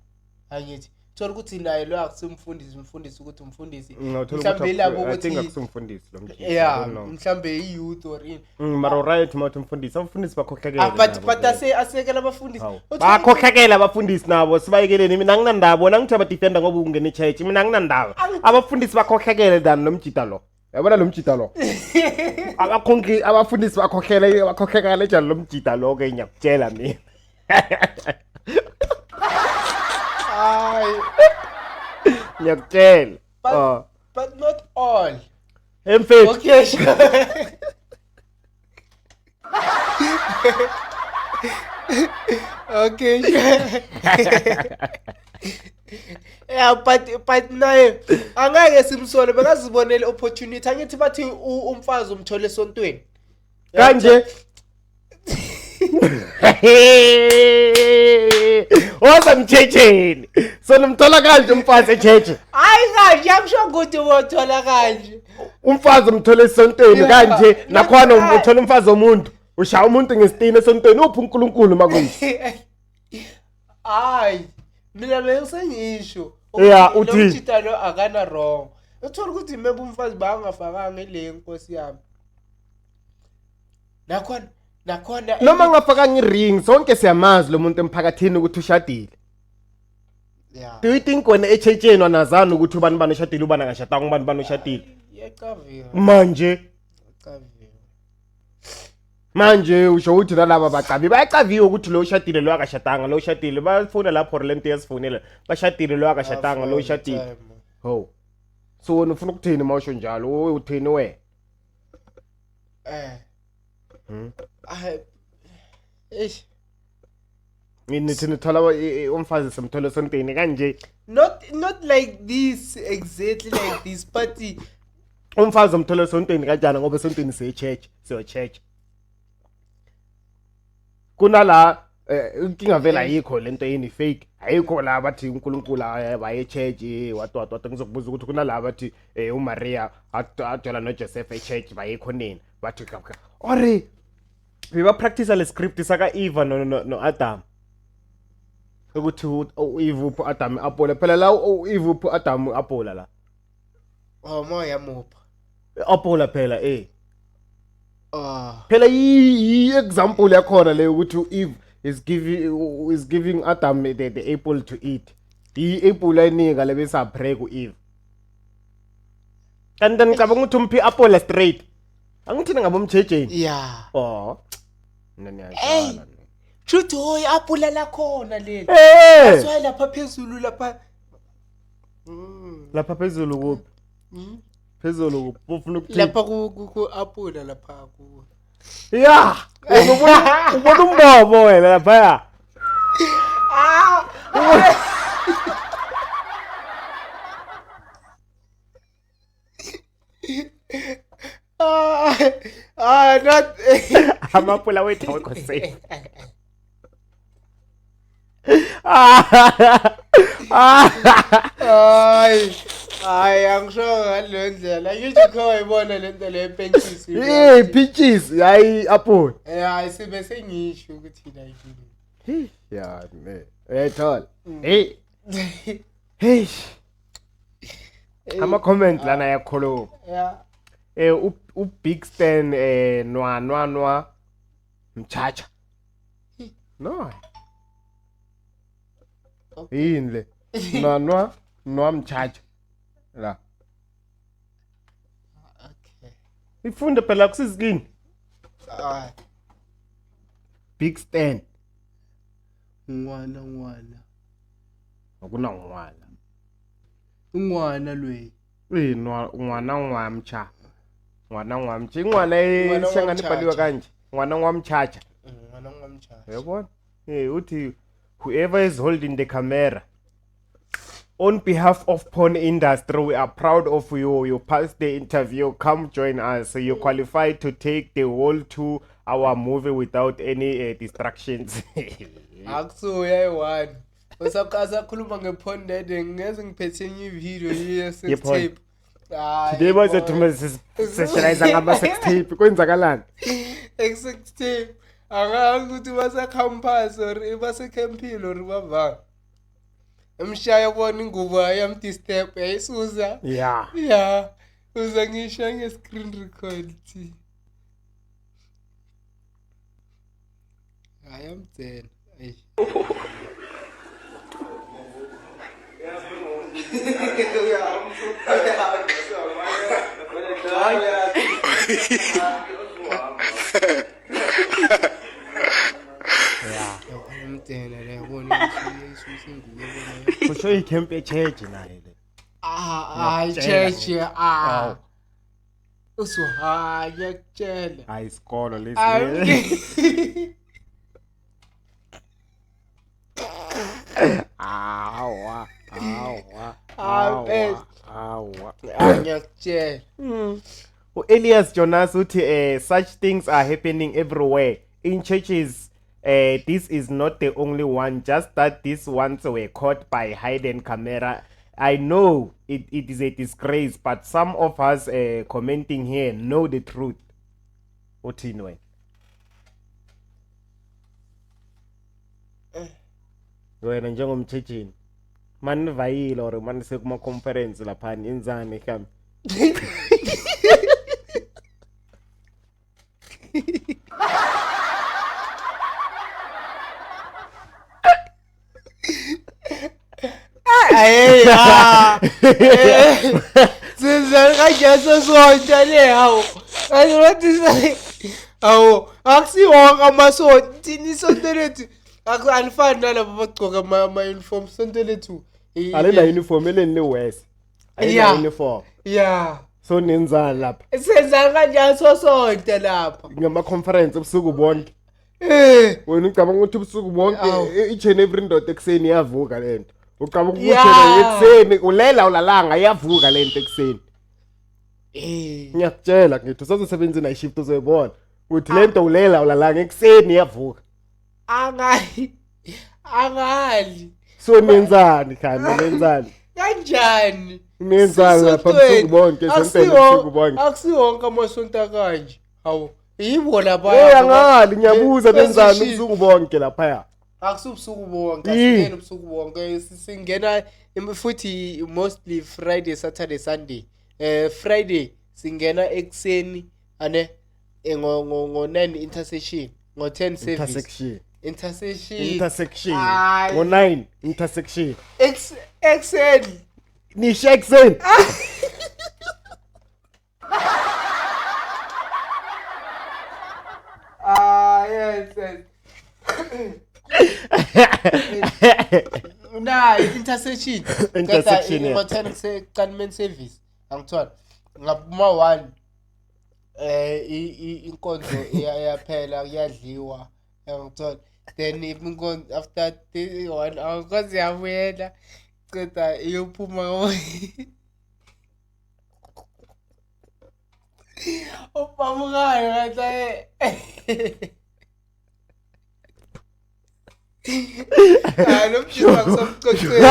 Speaker 2: Angithi thola ukuthi naye lo akusimfundisi ukuthi umfundisi mhlambe labo ukuthi
Speaker 1: akusimfundisi lo mfundisi.
Speaker 2: Yeah, mhlambe iyouth or in.
Speaker 1: Mara right mathi umfundisi bakhohlakela.
Speaker 2: But asekela abafundisi.
Speaker 1: Bakhohlakela abafundisi nabo sibayekeleni mina nginandaba nangithi abadefender ngoba ungena eChurch mina nginandaba. Abafundisi bakhohlakela dani nomjita lo. Yabona lo mjita lo. Abafundisi bakhohlakela njalo lo mjita lo ke ngiyakutshela mina. Ngiyakutshela.
Speaker 2: But not all.
Speaker 1: Emfethu.
Speaker 2: Okay, sure. Okay, sure. Yeah, but naye angeke simsole bekazibonele opportunity angithi bathi umfazi umthole esontweni.
Speaker 1: Kanje Oza mthetsheni. So nimthola kanje umfazi echeche.
Speaker 2: Hayi kanje akusho ukuthi uthola kanje.
Speaker 1: Umfazi umthole esontweni kanje nakhona umthola umfazi omuntu. Ushaya umuntu ngesitini esontweni uphi uNkulunkulu makuyisi.
Speaker 2: Hayi mina bengisengisho.
Speaker 1: Yeah, uthi
Speaker 2: umthita lo akana wrong. Uthola ukuthi maybe umfazi bangafakanga ile nkosi yami. Nakhona
Speaker 1: noma ngafakanga iring sonke siyamazi lo muntu emphakathini ukuthi ushadile.
Speaker 2: Yeah.
Speaker 1: Do you think wena eChurcheni wanazana ukuthi ubani banoshadile ubani ngashadanga ubani banoshadile?
Speaker 2: Yecavile.
Speaker 1: Manje usho ukuthi nalaba bacavi bayacaviwa ukuthi lo ushadile lo akashadanga lo ushadile bafuna lapho lento yasifunela bashadile lo akashadanga lo ushadile. Ho. So wena ufuna ukuthini mawusho njalo uthini we? Ngithini thola umfazi semtholo sontweni kanje.
Speaker 2: Not like this exactly like this but
Speaker 1: umfazi umtholo sontweni kanjani ngoba sontweni church. Kunala inkinga vela ayikho lento yini fake ayikho la bathi uNkulunkulu baye church what ngizokubuza ukuthi kunalabo bathi uMaria athola noJoseph eChurch bayikho nini bathi ore beba practice le script saka Eva no Adam ukuthi uEve upho Adam aphola phela la uEve upho Adam aphola la
Speaker 2: moya mopha
Speaker 1: aphola phela phela i-example yakhona le ukuthi uEve is giving Adam the apple to eat. I-apple ayinika lebesa pray ku-Eve. Kanti ngicabanga ukuthi umphi apple straight. Angithina ngabo umtshejeni.
Speaker 2: Yeah.
Speaker 1: Oh. Nanyazala.
Speaker 2: Chuthi hoy apula la khona leli. Aswaye lapha phezulu lapha.
Speaker 1: Lapha phezulu kuphi? Phezulu kuphi? Ufuna ukuthi
Speaker 2: lapha ku apula lapha ku.
Speaker 1: Yeah. Ubona umbobo wena lapha. Not amapula wethu awekho safe.
Speaker 2: Ay angisho ngalendlela ngisho kho ibona lento le pentshisi
Speaker 1: peaches hayi apple
Speaker 2: hayi sibe sengisho ukuthi la yini
Speaker 1: ya ne thola hey ama comment lana yakholo u Big Stan nwa mchacha no yini le nwa mchacha la
Speaker 2: okay
Speaker 1: ifunde phela kusizikini Big Stan
Speaker 2: ngwana
Speaker 1: akuna
Speaker 2: ngwana lwe
Speaker 1: ngwana ngwamcha ingwana eshangana ibhaliwa kanje ngwana ngwamchacha yabona uthi whoever is holding the camera on behalf of porn industry we are proud of you passed the interview come join us you qualified to take the whole 2-hour movie without any distractions
Speaker 2: akusuya i1 usaqasa khuluma ngeporn dating ngeze ngiphethe enye video ye tape
Speaker 1: today was a sessionalize ngama sex tape kwenzakalani
Speaker 2: sex tape ukuthi basa campus or basa camping or bava emshaya bona ingubo yam disturb ayisuza yeah uza ngisho nge screen record thi I am then
Speaker 1: kusho icamp echurch naye le
Speaker 2: church uswa yakutshela
Speaker 1: hayi isikolo lesi awa
Speaker 2: ngiyakutshela
Speaker 1: Elias Jonas uthi such things are happening everywhere in churches. This is not the only one, just that these ones were caught by hidden camera. I know it is a disgrace, but some of us commenting here know the truth. Uthini wena njengomtshejeni mani vayile or mani sekuma conference lapha inzane kambe
Speaker 2: Sizal kajasa sonta le hawo. Ayiwathi say awu akusiwonke amasonto thini isonto lethu alifani nalabo bagcoka ama uniform sonto lethu
Speaker 1: alena uniform eleni le west ayina uniform so nenzani lapha
Speaker 2: senza kanjani sonto lapha
Speaker 1: ngama conference ebusuku bonke wena ucabanga ukuthi ubusuku bonke each and every ndoda ekseni iyavuka lento ucabanga ukuthi ekseni ulela ulalanga iyavuka lento ekseni ngiyakutshela ngithi usazosebenzisa night shift uzoyibona uthi lento ulela ulalanga ekseni iyavuka
Speaker 2: angali
Speaker 1: So nenzani khani nenzani?
Speaker 2: kanjani
Speaker 1: Nenzani lapha msuku bonke sempela msuku bonke.
Speaker 2: Akusiwonke amasonto kanje hawo yibo lapha
Speaker 1: Angali ngiyabuza nenzani msuku bonke lapha.
Speaker 2: Akusubusuku bonke asingena ubusuku bonke singena futhi mostly Friday Saturday Sunday Friday singena ekseni ane ngo 9 intersection ngo 10 service intersection
Speaker 1: ngo 9 intersection
Speaker 2: ekseni
Speaker 1: nisha ekseni
Speaker 2: yes nah intersection ngo 10 government service angithola ngapuma 1 inkonzo iyaphela kuyadliwa ngithola then inkonzo after 1 awukwazi yabuyela ceda iyophuma upamukayo ngathi lo mjisa kusomcoxeni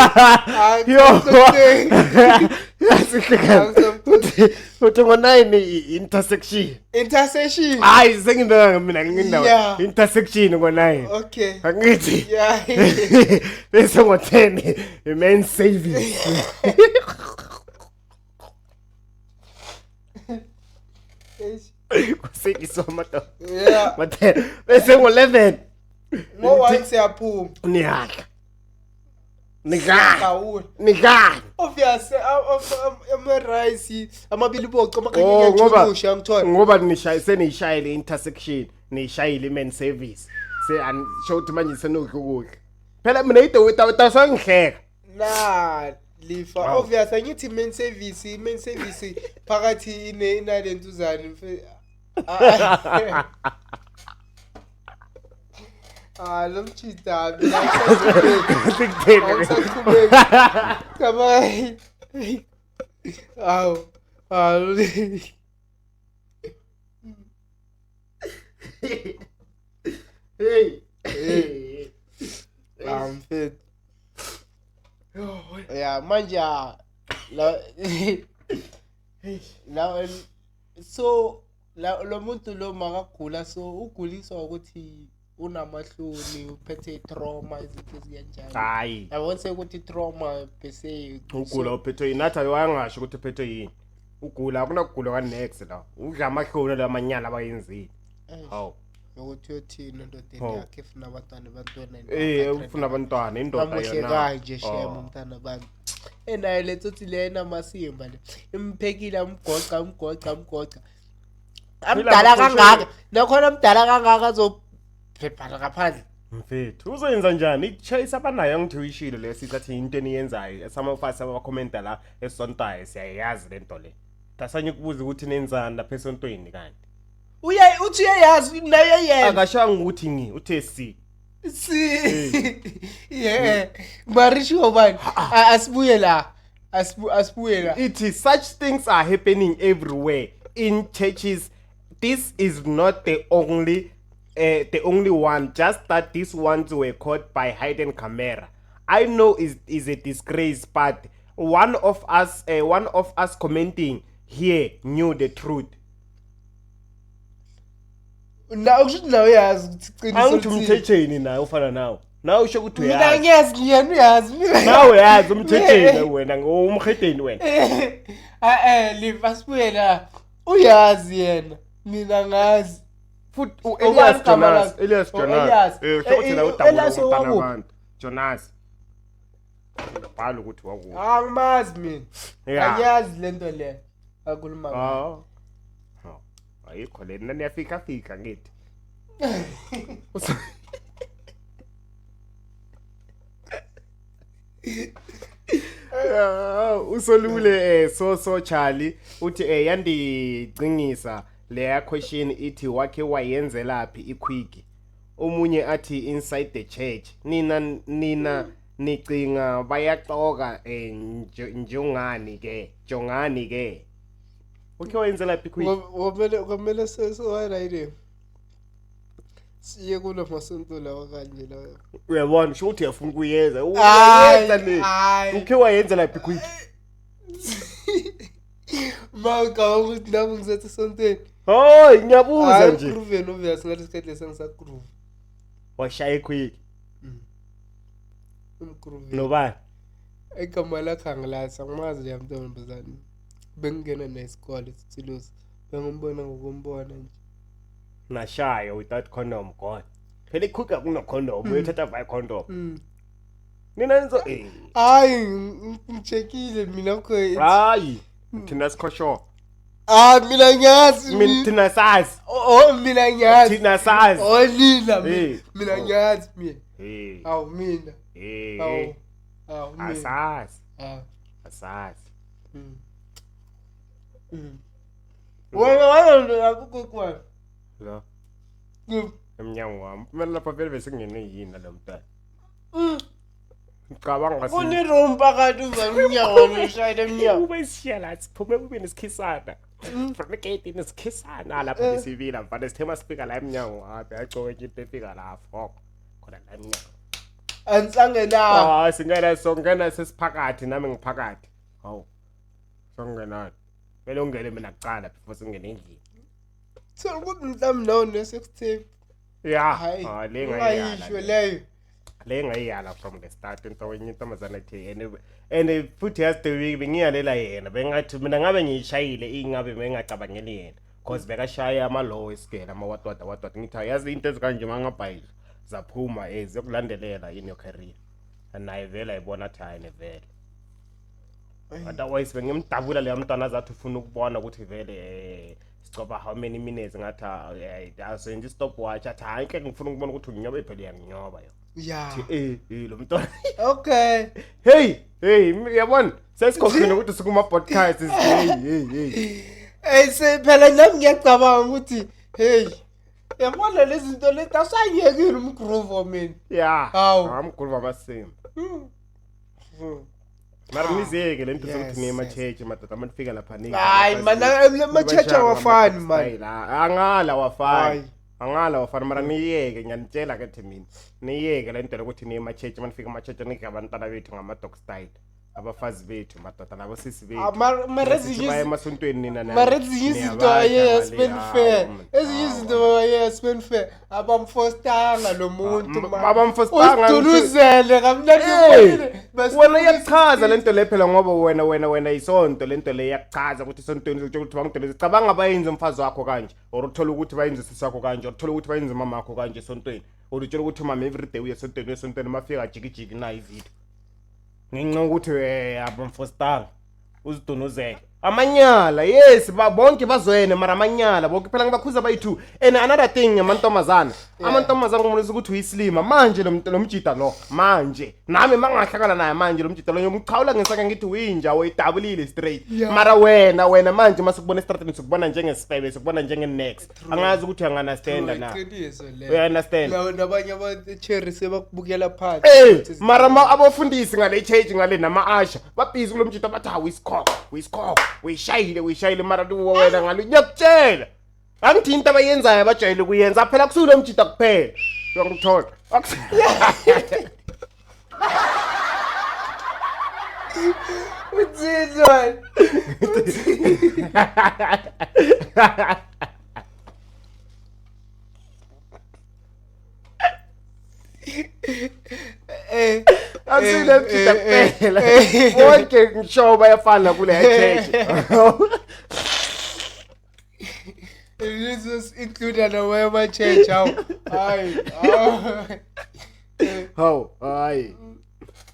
Speaker 1: uthi ngo 9 intersection hayi sengindanga mina ngindawo intersection ngo 9
Speaker 2: okay
Speaker 1: angithi
Speaker 2: yeah
Speaker 1: bese ngo 10 main service kusekisoma to
Speaker 2: yeah
Speaker 1: but bese ngo 11
Speaker 2: ngo siyaphuma
Speaker 1: niyadla
Speaker 2: Nikani. Obvious rice amabili boco makanye ngiyachusha ngithola.
Speaker 1: Ngoba nishayile intersection, nishayile main service. Show ukuthi manje senokukudla. Phela mina ito sangihleka.
Speaker 2: Nah, lifa obvious angithi main service phakathi inalentuzana lo mchita mina ngisakhuleka kama hey I'm fit yeah manje la so lo muntu lo makagula so uguliswa ukuthi unamahloni uphethe trauma izinto ezikanjani
Speaker 1: hayi
Speaker 2: yabona ukuthi trauma bese
Speaker 1: ugula uphethe inathi ayangasho ukuthi uphethe yini ugula akunakugula ka next la udla amahloni lamanyala abayenzile hawo
Speaker 2: ukuthi uyothina ndodeni yakhe efuna abantwana
Speaker 1: ufuna abantwana indoda
Speaker 2: yona kanje shema umntana bami naye lethothi lena masimba le imphekile amgoqa amdala kangaka nakhona amdala kangaka phephala ngaphandle
Speaker 1: mfethu uzoyenza njani ichase abanayo ngithuyishilo lesithi into eniyenzayo esamafasi abakhomenta la esontayo siyayazi lento le dasanye kubuza ukuthi nenzani lapha esontweni kanti
Speaker 2: uthi uyayazi naye yena
Speaker 1: akashanga ukuthi uthe si
Speaker 2: yeah barisho bani asibuye la
Speaker 1: it is such things are happening everywhere in churches. This is not the only one, just that these ones were caught by hidden camera. I know is a disgrace, but one of us commenting here knew the truth.
Speaker 2: Now should know yazi
Speaker 1: ukuthi umthetheni naye ufana nawe. Nawe usho ukuthi uyazi.
Speaker 2: Mina ngiyazi uyazi mina.
Speaker 1: Nawe uyazi umthetheni wena ngomkhedeni wena.
Speaker 2: Live asibuyela. Uyazi yena. Mina ngazi.
Speaker 1: Futhi Elias Jonas. Shokuthi la udabuka umntana abantu. Jonas. Ngibhala ukuthi wakuwo.
Speaker 2: Angimazi mina. Angiyazi lento le. Akuluma.
Speaker 1: Ayikho le nani yafika ngithi. Usolule so Charlie uthi yandigcingisa leya question ithi wakhe wayenzelaphi iquickie omunye athi inside the church nina nicinga bayaxoka njongani ke ukhe wayenzelaphi iquickie
Speaker 2: kwamele sesowayile siye kulo masonto lawa kanje lawa.
Speaker 1: Uyabona sho uthi uyafuna ukuyenza.
Speaker 2: Hayi,
Speaker 1: Uyenza le.
Speaker 2: hayi.
Speaker 1: Ukhe wayenza laphi quick.
Speaker 2: Mawuka ukuthi nami ngizethe esontweni.
Speaker 1: Hayi ngiyabuza
Speaker 2: Hayi
Speaker 1: nje.
Speaker 2: groove obvious ngathi isikhathi sengisagroove.
Speaker 1: Washaya quick.
Speaker 2: Umgroove.
Speaker 1: Nobani?
Speaker 2: Igama lakhe angilazi angimazi le mntombazane. Bengingena nesikole sithilusi. Bengimbona ngokumbona nje.
Speaker 1: Nashaya without condom god. Phela quick akuno condom, uyathatha via condom. Nina enzo
Speaker 2: Hayi ngichekile mina ukho.
Speaker 1: hayi thina sikhosho.
Speaker 2: Mina ngiyazi.
Speaker 1: Mina thina sazi.
Speaker 2: Mina ngiyazi.
Speaker 1: Thina sazi.
Speaker 2: Nina mina ngiyazi mina. Awu mina. Awu mina.
Speaker 1: Asazi. Asazi.
Speaker 2: Wena akukho kwayo.
Speaker 1: Lo. Emnyango wami. Kumele lapha vele besingene yini lo mntana. Ngicabanga ngasi.
Speaker 2: Kuniroom phakathi uza unyawo noshayile emnyango.
Speaker 1: Ube ishiya la siphume kube nesikhisana. From gate nesikhisana lapha besivila mfana sithema sifika la emnyango wapi acoke into efika la foko. Khona la emnyango.
Speaker 2: Ansangena.
Speaker 1: Singena songena sesiphakathi nami ngiphakathi. Hawu. Songena. Vele ungene mina kuqala before singene endlini.
Speaker 2: Sokuthi mhlawumbe nawo nesex tape.
Speaker 1: Yeah, le
Speaker 2: ngayisho leyo.
Speaker 1: Le ngayiyala from the start into wenye intombazana ethi and futhi yazi bengiyalela yena bengathi mina ngabe ngiyishayile ingabe bengacabangeli yena because bekashaya ama-low scale ama-watwada ngithi yazi into ezikanje mangabhayila zaphuma ziyokulandelela in your career and naye vele ayibona athi hayi nevele otherwise bengimdabula leya mntwana azathi ufuna ukubona ukuthi vele sicoba how many minutes ngathi asenze stopwatch athi hayi ke ngifuna ukubona ukuthi unginyoba phela yanginyoba yo
Speaker 2: Yeah.
Speaker 1: Lo mntwana.
Speaker 2: Okay.
Speaker 1: Hey, yabona sesikhokhile ukuthi sikuma podcast
Speaker 2: hey phela nami ngiyacabanga ukuthi hey yabona lezi zinto lezi asayekile umgroove mina.
Speaker 1: Yeah. Amgroove amasimo. Mara ngizeke lento sokuthi nema church madoda amanifika lapha ningi.
Speaker 2: Hayi mana le church awafani man.
Speaker 1: Angala wafani. Angala wafana mara niyeke ngiyanitshela ke mina niyeke lento lokuthi nema church manifika ama church nike abantwana bethu ngama dog style abafazi bethu madoda nabo sisi bethu
Speaker 2: mara
Speaker 1: emasontweni nina na
Speaker 2: mara izinto aye spend fair izinto aye spend fair abamfostanga lo muntu man
Speaker 1: abamfostanga
Speaker 2: uduluzele kamnandi
Speaker 1: wena iyachaza lento le phela ngoba wena isonto lento le iyachaza ukuthi isontweni ukuthi bangidoleza cabanga abayenza umfazi wakho kanje or uthola ukuthi bayenza sisi wakho kanje or uthola ukuthi bayenza mama wakho kanje esontweni or uthola ukuthi mama every day uye esontweni mafika jikijiki na ivideo nginqa ukuthi abamfostanga uzidonozeke amanyala yes bonke bazwene mara amanyala bonke phela ngibakhuza bayi2 and another thing amantombazana kumulisa ukuthi uyislima manje lo mjida lo manje nami mangahlakala naye manje lo mjida lo ngimchawula ngesaka ngithi uyinja uyidabulile straight mara wena manje masikubona estrateni sikubona njengesifebe sikubona njengenext angazi ukuthi anganderstand na you understand
Speaker 2: nabanye abantu cherry sebakubukela phansi
Speaker 1: mara abafundisi ngale church ngale nama asha babhizi kulo mjida bathi wiskok uyishayile mara wena ngalo ngiyakutshela angithi into abayenzayo abajayele kuyenza phela kusulo mjida kuphela uyangithola
Speaker 2: uthini
Speaker 1: Asile mjida kuphela bonke ngisho bayafana kule church
Speaker 2: this is included away my church
Speaker 1: hayi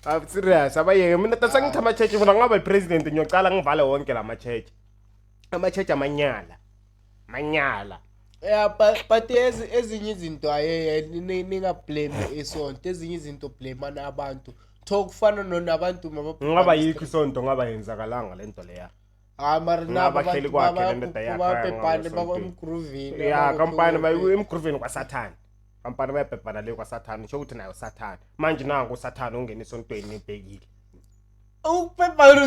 Speaker 1: I'm serious abayeke mina tasangithi ama church mina ngaba ipresident ngiyocala ngivale wonke la ma church amanyala
Speaker 2: yeah but ezinye izinto aye ninga blame isonto ezinye izinto blame ana abantu thokufana nonabantu
Speaker 1: ngaba yikho isonto ngaba yenzakalanga lento leya
Speaker 2: mara
Speaker 1: nabahleli kwakhe lento
Speaker 2: yakhe bamgroovini
Speaker 1: yeah kampani bayimgroovini kwaSathane kampani bayabhebhana le kwaSathane sho ukuthi nayo Sathane manje nangu uSathane ungena esontweni ebhekile
Speaker 2: ubhebhana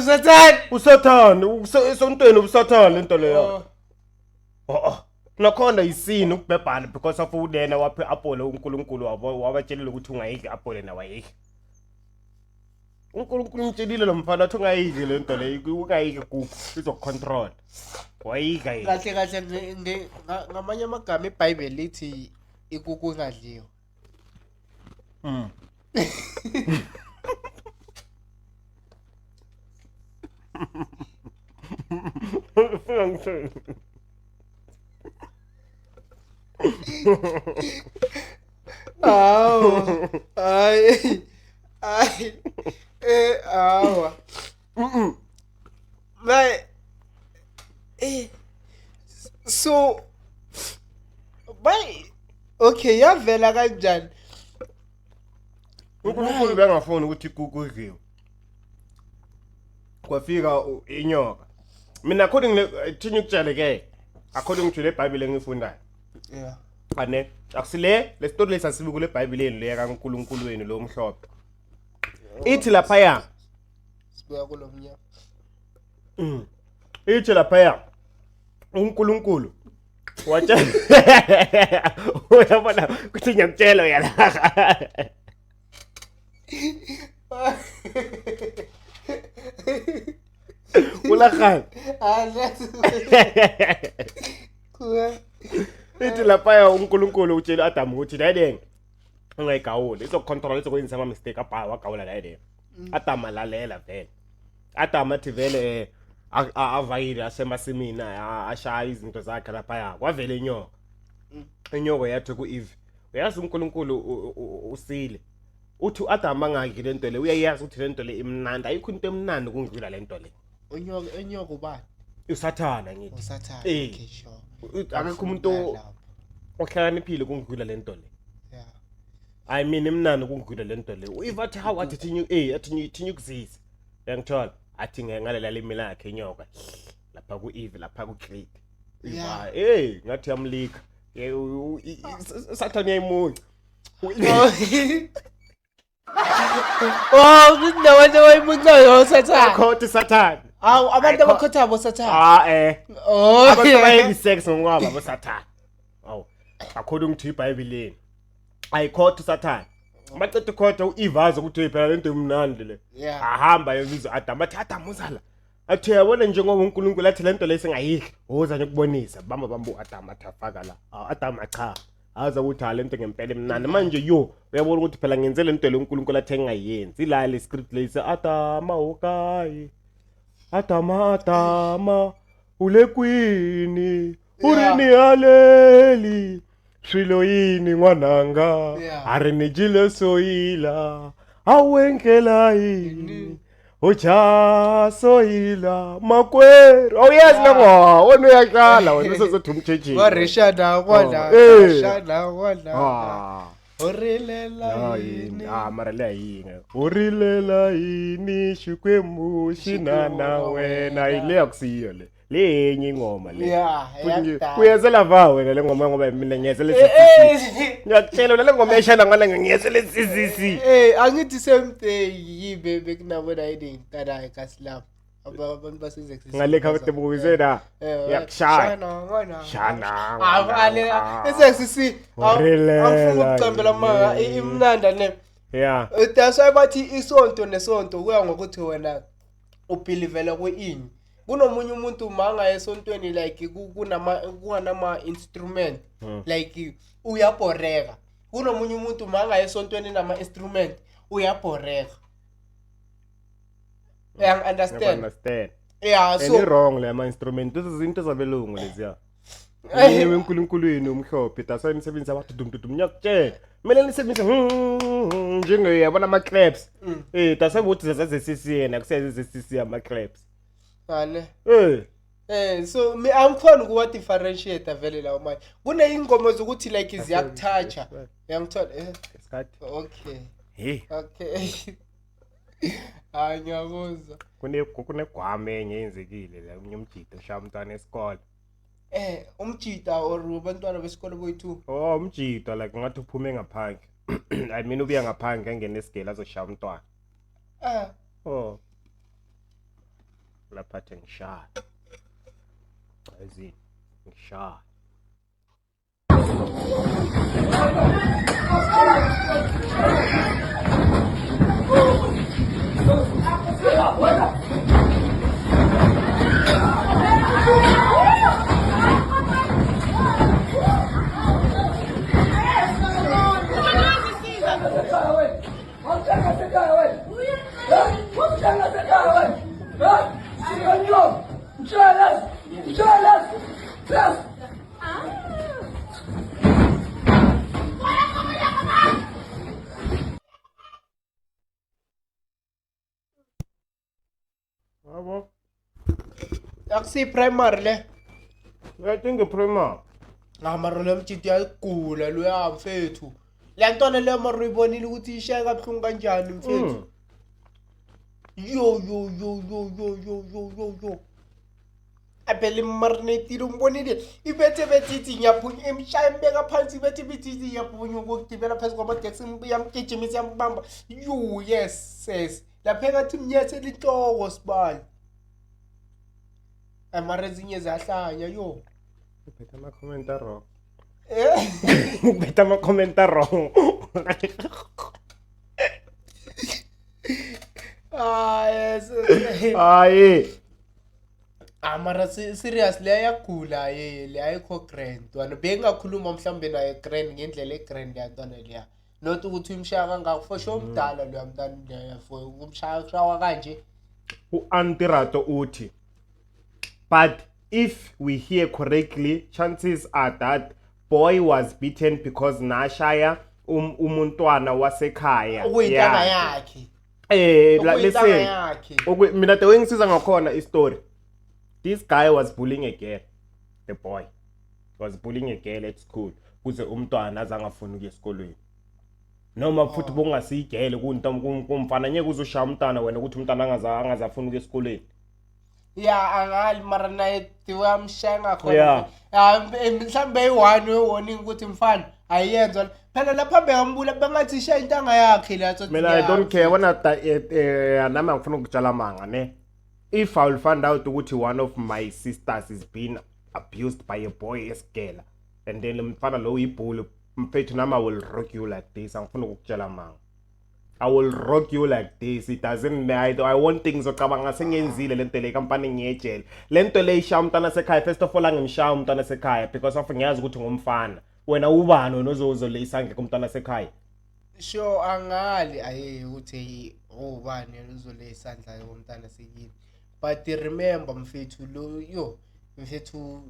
Speaker 2: uSathane
Speaker 1: esontweni ubuSathane lento leya nakhona yisini ukubhebhana because of udena waphe apole uNkulunkulu wabatshelile ukuthi ungayidli apole nawayidli. uNkulunkulu umtshelile lo mfana athi ungayidli le nto le ungayidli kuku izokucontrol. Wayidla yena.
Speaker 2: Kahle ngamanye amagama iBhayibheli lithi ikuku ingadliwa. Awa. Awa. So okay, yavela kanjani?
Speaker 1: uNkulunkulu bengafuni ukuthi ikuku idliwe. Kwafika inyoka. Mina according thinya ukutshele ke. According to le Bible engifundayo.
Speaker 2: Yeah.
Speaker 1: Ane akusile le story lesasibi kule Bibleeni le kaNkulunkulu wenu lo mhlophe. Ithi lapha ya.
Speaker 2: Sibuya kulomnyaka.
Speaker 1: Ithi lapha ya. uNkulunkulu watsha. Uyabona kuthi ngiyamtshela yala. Ulakhan. Ithi lapha ya uNkulunkulu utshela Adam ukuthi dayidenge ungayigawuli izokucontrol izokwenza ama mistake abha wagawula dayidenge. Adam alalela vele. Adam athi vele avayile asemasimini ashaya izinto zakhe lapha ya kwavela inyoka. Inyoka yathi kuEve uyazi uNkulunkulu usile. Uthi Adam angakhi lento le uyayazi ukuthi lento le imnandi ayikho into emnandi kungidlula lento le.
Speaker 2: Inyoka ubani?
Speaker 1: Usathana ngithi.
Speaker 2: Usathana. Okay, sure.
Speaker 1: Akekho umuntu ohlakaniphile kungidlula lento le.
Speaker 2: Yeah.
Speaker 1: I mean imnandi kungidlula lento le. UEve athi how athi thinya thinya ukuzisa. Yangithola athi ngalela limi lakhe inyoka lapha kuEve lapha kuCreed. Ngathi yamlika. Sathana yayimunca.
Speaker 2: Kunabantu abayimuncayo Sathana.
Speaker 1: Khotha Sathana.
Speaker 2: Awu abantu abakhotha abo Sathana.
Speaker 1: Abantu abayebi sex ngokwabo abo Sathana. Awu according to iBhayibhelini. Ayikhotha Sathana. Baqeda khotha uEve azi ukuthi phela lento emnandi le. Ahamba yezizwe Adam athi Adam uzala. Athi yabona njengoba uNkulunkulu athi lento lesingayidli. Woza nje ukubonisa bamba Adam athafaka la. Adam acha. Aza ukuthi lento ngempela emnandi manje uyabona ukuthi phela ngenze lento le uNkulunkulu athi engayenzi ila le script lesi Adama okay Adama ulekwini urini haleli swilo yini ngwananga arinijile soila awenkela yini ucha soila makwero awuyazi ngwa wona uyaqala wena usezothi umtshejeni
Speaker 2: warishana kwana orilela yini
Speaker 1: mara yini orilela yini shikwemu shinana wena ile akusiyo le lenye ingoma le uyazela va wena le ngoma ngoba mina ngiyazela ngiyakutshela le ngoma eshana ngala ngiyazela sisisi
Speaker 2: angithi same thing yibe bekunabona yini tada kaSlam abantu basize
Speaker 1: ngale khabete buyizena yakushaya shana
Speaker 2: avale esesisi afuna ukucambela manga imnanda ne that's why bathi isonto nesonto kuya ngokuthi wena ubelievela kweini. Kunomunye umuntu manga esontweni like kunama instrument like uyaboreka. Kunomunye umuntu manga esontweni nama instrument uyaboreka. Understand? Yeah, so
Speaker 1: any wrong le ama instrument izinto zabelungu leziya. Yini weNkulunkulweni umhlophe that's why imisebenzi abathi dum nyakutshela. Kumele nisebenzise njenge yabona ama claps. That's why uthi zaze sisi yena kuseze sisi ama claps.
Speaker 2: Ane. So angikhona ukuwa differentiate vele lawo manje. Kune ingoma zokuthi like ziyakuthatha. Yangithola
Speaker 1: isikhathi.
Speaker 2: Okay. Okay. Ngiyabuzwa.
Speaker 1: Kunegwame enye yenzekile la umjito ushaya umntwana esikole.
Speaker 2: Umjita or abantwana besikole boyithu.
Speaker 1: Umjito like ngathi uphume ngaphandle. I mean ubuya ngaphandle engene esigela azoshaya umntwana. Lapha ngishaya. Azini ngishaya. Yabo.
Speaker 2: Akusi primary le.
Speaker 1: I think a prima.
Speaker 2: Mara lo mtshiti ayigula lo ya mfethu. Le ntwana le mara uyibonile ukuthi ishaya kabuhlungu kanjani mfethu. Yo. Abele marinate umbonile ibethe bethi nyaphunya emshaya mbeka phansi bethe bethi nyaphunya ukugibela phezulu kwamadeksi yamgijimisa yambamba. Yo yes. Lapha ngathi mnyethe lihloko sibali. Amara ezinye zahlanya yo.
Speaker 1: Beta ma commenta wrong.
Speaker 2: Eh?
Speaker 1: Beta ma commenta wrong.
Speaker 2: Yes.
Speaker 1: Aye.
Speaker 2: Mara seriously ayagula le ayikho grand. Wena bengakhuluma mhlambe naye grand ngendlela egrand yantwana leya. Not ukuthi umshaya kangaka for sure umdala lo yamntana leya for umshaya shawa kanje.
Speaker 1: U-Antirato uthi, but if we hear correctly, chances are that boy was beaten because nashaya umuntwana wasekhaya.
Speaker 2: Okuyintanga yakhe.
Speaker 1: Listen. Mina the way ngisiza ngakhona istory. This guy was bullying a girl. The boy was bullying a girl at school. Kuze umntwana azangafuni ukuya esikolweni. Noma futhi bongasiyigele kumfana nyeke uzoshaya umntana wena ukuthi umntana angazafuni ukuya esikolweni.
Speaker 2: Yeah, angali mara naye tiwamshaya ngakhona. Mhlambe eyi-1 we-warning ukuthi mfana ayenza. Phela lapha bengambula bengathi ishaya intanga yakhe la.
Speaker 1: Mina I don't care wena nami angifuna ukutshala manga ne. If I will find out ukuthi one of my sisters is being abused by a boy esgela and then mfana lo uyibhulu mfethu nami I will rock you like this. Angifuna ukukutshela manga. I will rock you like this. It doesn't matter. I want things ocabanga sengenzile lento le company ngiyejele. Lento le ishaya umntana sekhaya first of all angimshaya umntana sekhaya because of ngiyazi ukuthi ngumfana. Wena ubani wena ozozo isangeke umntana sekhaya?
Speaker 2: Sure angali aye uthi ubani uzole isandla yomntana sekini. But remember mfethu lo yo mfethu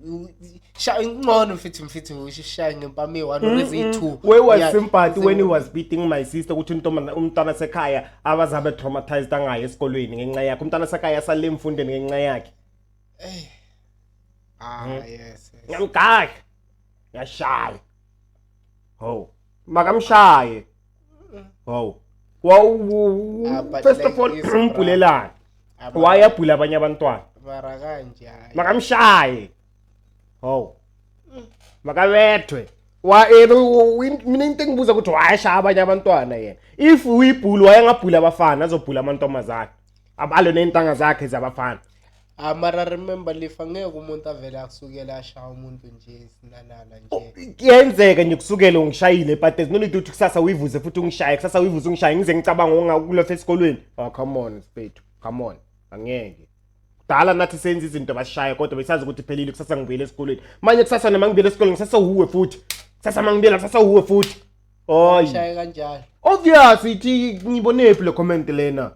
Speaker 2: ngcono mfethu ushaya ngempama e1 ezi2.
Speaker 1: Where was sympathy when he was beating my sister ukuthi umntana sekhaya abazabe traumatized angaye esikolweni ngenxa yakhe umntana sekhaya sale emfundeni ngenxa yakhe?
Speaker 2: Yes.
Speaker 1: Ngiyamgaya. Yashaya. Ho. Makamshaye. Ho. First of all umbulelana. Wayabhula abanye abantwana.
Speaker 2: Mara kanje hayi.
Speaker 1: Makamshaye. Ho. Makabethwe. Mina into engibuza ukuthi wayashaya abanye abantwana yena. If uyibhulu wayengabhula abafana azobhula amantombazana. Abalo nentanga zakhe zabafana.
Speaker 2: Mara remember lifa ngeke umuntu avele akusukela ashaya umuntu nje sinanana nje.
Speaker 1: Kuyenzeka nje kusukela ungishayile but there's no need ukuthi kusasa uyivuze futhi ungishaye kusasa uyivuze ungishaye ngize ngicabanga ngokulofa esikolweni. Oh come on spethu. Come on. Angeke. Dala nathi senze izinto bashaye kodwa besazi ukuthi phelile kusasa ngibuyele esikolweni. Manje kusasa nama ngibuyele esikolweni kusasa uwe futhi. Kusasa mangibuyela kusasa uwe futhi. Oy.
Speaker 2: Shaye kanjalo.
Speaker 1: Obvious ithi ngibone phi le comment lena.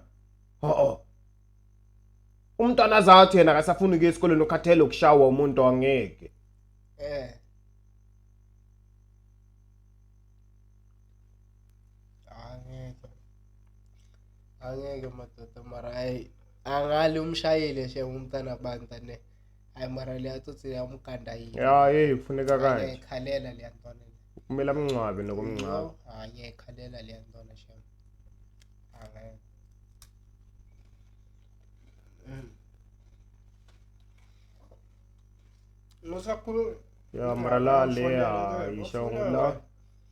Speaker 1: Umntwana azathi yena akasafuni ukuya esikolweni ukhathele ukushawa umuntu angeke.
Speaker 2: Angeke madoda mara hayi angali umshayile nje umntana banta ne. Hayi mara le athuthi yamkanda yini.
Speaker 1: Yeah, kufuneka kanje.
Speaker 2: Ekhalela le ntwana.
Speaker 1: Kumele amncwabe nokumncaba.
Speaker 2: Hayi ekhalela le ntwana shem. Angeke. Nosakhulu
Speaker 1: ya mara la le isho la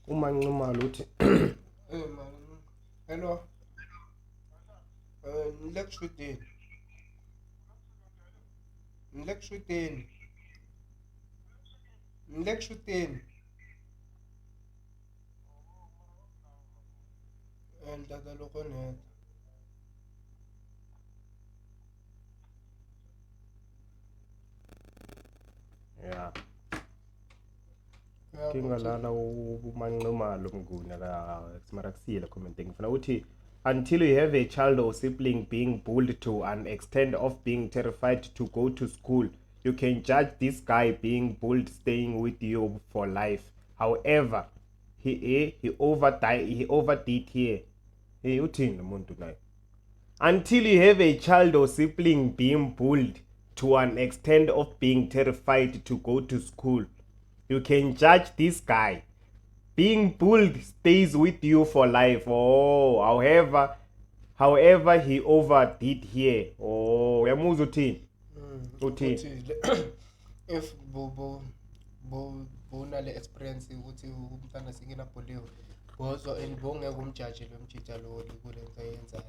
Speaker 1: uma ncumala uthi
Speaker 2: hello Nilekshuteni and tata loko net.
Speaker 1: Yeah. Kinga lana umanquma lo mnguni la simarakusile commenting funa uthi until you have a child or sibling being bullied to an extent of being terrified to go to school, you can judge this guy being bullied staying with you for life. However, he overdid here. Hey, uthini umuntu naye? Until you have a child or sibling being bullied to an extent of being terrified to go to school, you can judge this guy being bullied stays with you for life. Oh, however he overdid here. Oh, uyamuzwa uthini? Uthini?
Speaker 2: If bo unale experience ukuthi umntana sikina boliwe ngozo ngeke umjudge lo mjija lo kule nto ayenzayo.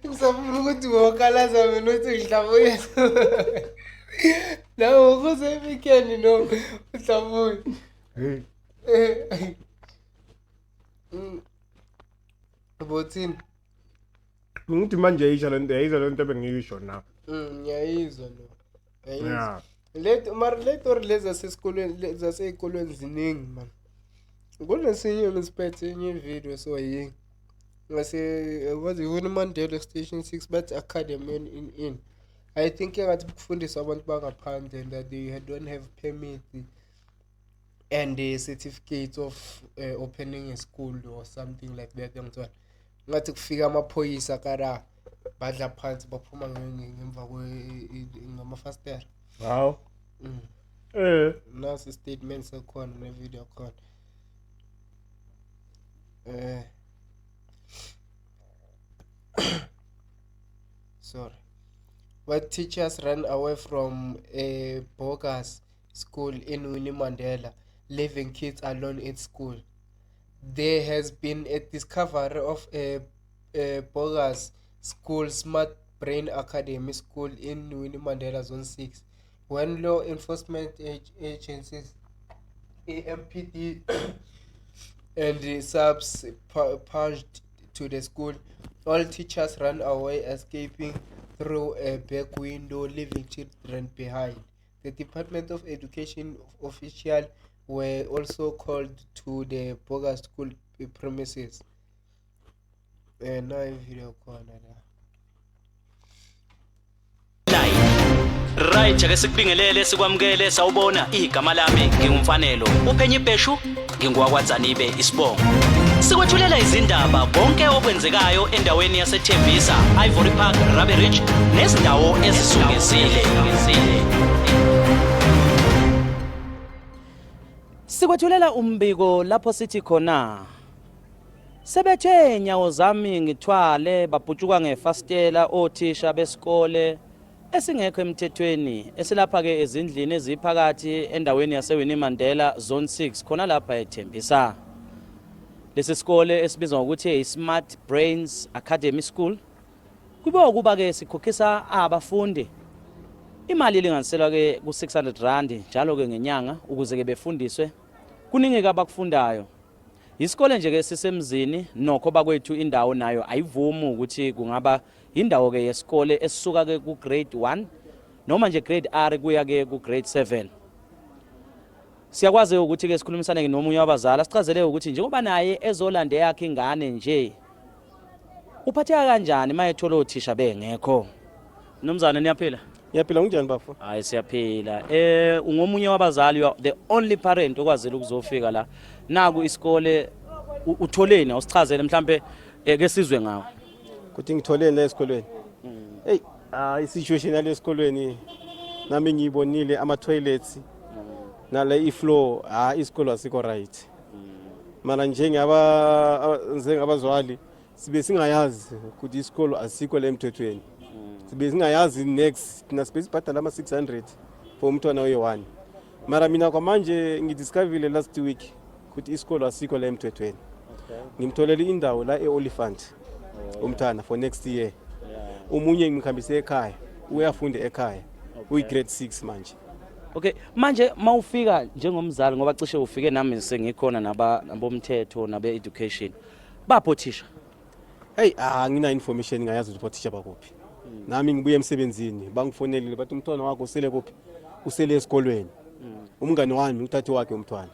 Speaker 2: Ngizafuna ukuthi wokalaza mina uthi Dlavuya. Nawo ukuze weekend no Dlavuya. Bothini?
Speaker 1: Ngithi manje yisho lento ebengiyisho na.
Speaker 2: Ngiyayizwa no.
Speaker 1: Yeah.
Speaker 2: Leto leza sesikolweni zasey'kolweni ziningi man. Kunesinye ngisiphethe enye video so yini. Ngase was Mandela Station 6 but academy in. I think engathi kufundiswa abantu bangaphandle and that they don't have permit and a certificate of opening a school or something like that. Ngathi kufika amaphoyisa kara badla phansi baphuma ngemva ngamafastera.
Speaker 1: Wow.
Speaker 2: Nasi statements akhona ne video akhona. Sorry. But teachers ran away from a bogus school in Winnie Mandela, leaving kids alone at school. There has been a discovery of a bogus school, Smart Brain Academy School in Winnie Mandela Zone 6. When law enforcement agencies, AMPD, and the subs punched to the school, all teachers ran away, escaping through a back window, leaving children behind. The Department of Education officials were also called to the bogus school premises. Now video corner.
Speaker 5: Right, ake sikubingelele sikwamukele sawubona igama lami ngingumfanelo uphenye ibheshu ngingwakwaZanibe isibongo sikwethulela izindaba bonke okwenzekayo endaweni yaseThembisa Ivory Park Ruby Ridge nezindawo ezisungezile sikwethulela umbiko lapho sithi khona sebethe nyawo zami ngithwale babhutshuka ngefastela othisha besikole esingekho emthethweni esilapha ke ezindlini eziphakathi endaweni yaseWinnie Mandela Zone 6 khona lapha eThembisa. Lesi sikole esibizwa ngokuthi iSmart Brains Academy School kuba ukuba ke sikhokhisa abafundi imali elinganiselwa ke ku600 rand njalo ke ngenyanga ukuze ke befundiswe kuningi ke abakufundayo. Isikole nje ke sisemzini nokho bakwethu indawo nayo ayivumi ukuthi kungaba indawo ke yesikole esisuka ke ku grade 1 noma nje grade R kuya ke ku grade 7. Siyakwazi ukuthi ke sikhulumisane nomunye wabazali asichazele ukuthi njengoba naye ezolande yakhe ingane nje uphatheka kanjani mayethola othisha bengekho. Nomzana niyaphila?
Speaker 1: Ngiyaphila unjani bafo?
Speaker 5: Hayi siyaphila. Ungomunye wabazali, you are the only parent okwazela ukuzofika la. Naku isikole utholeni awusichazele mhlambe ke sizwe ngawo.
Speaker 6: Kuthi ngitholeni la esikolweni. Hey, isituation yale esikolweni nami ngiyibonile ama toilets nale ifloor isikolo asikho right. Mana njengabazali sibe singayazi ukuthi isikolo asikho le emthethweni. Sibe singayazi next na space bhatala ama 600 for umntwana oyi1. Mara mina kwamanje ngidiscoverile last week ukuthi isikolo asikho le emthethweni. Ngimtholele indawo la eOliphant umntana for next year. Umunye ngimkhambise ekhaya uyafunda ekhaya uyi-grade 6 manje.
Speaker 5: Okay, manje mawufika njengomzali ngoba cishe ufike nami sengikhona nabomthetho nabe-education. Bapho thisha?
Speaker 6: Hey, angina information ngayazi ukuthi othisha bakuphi. Nami ngibuye emsebenzini bangifonelile bathi umntwana wakho usele kuphi? Usele esikolweni. Umngane wami uthathe wakhe umntwana.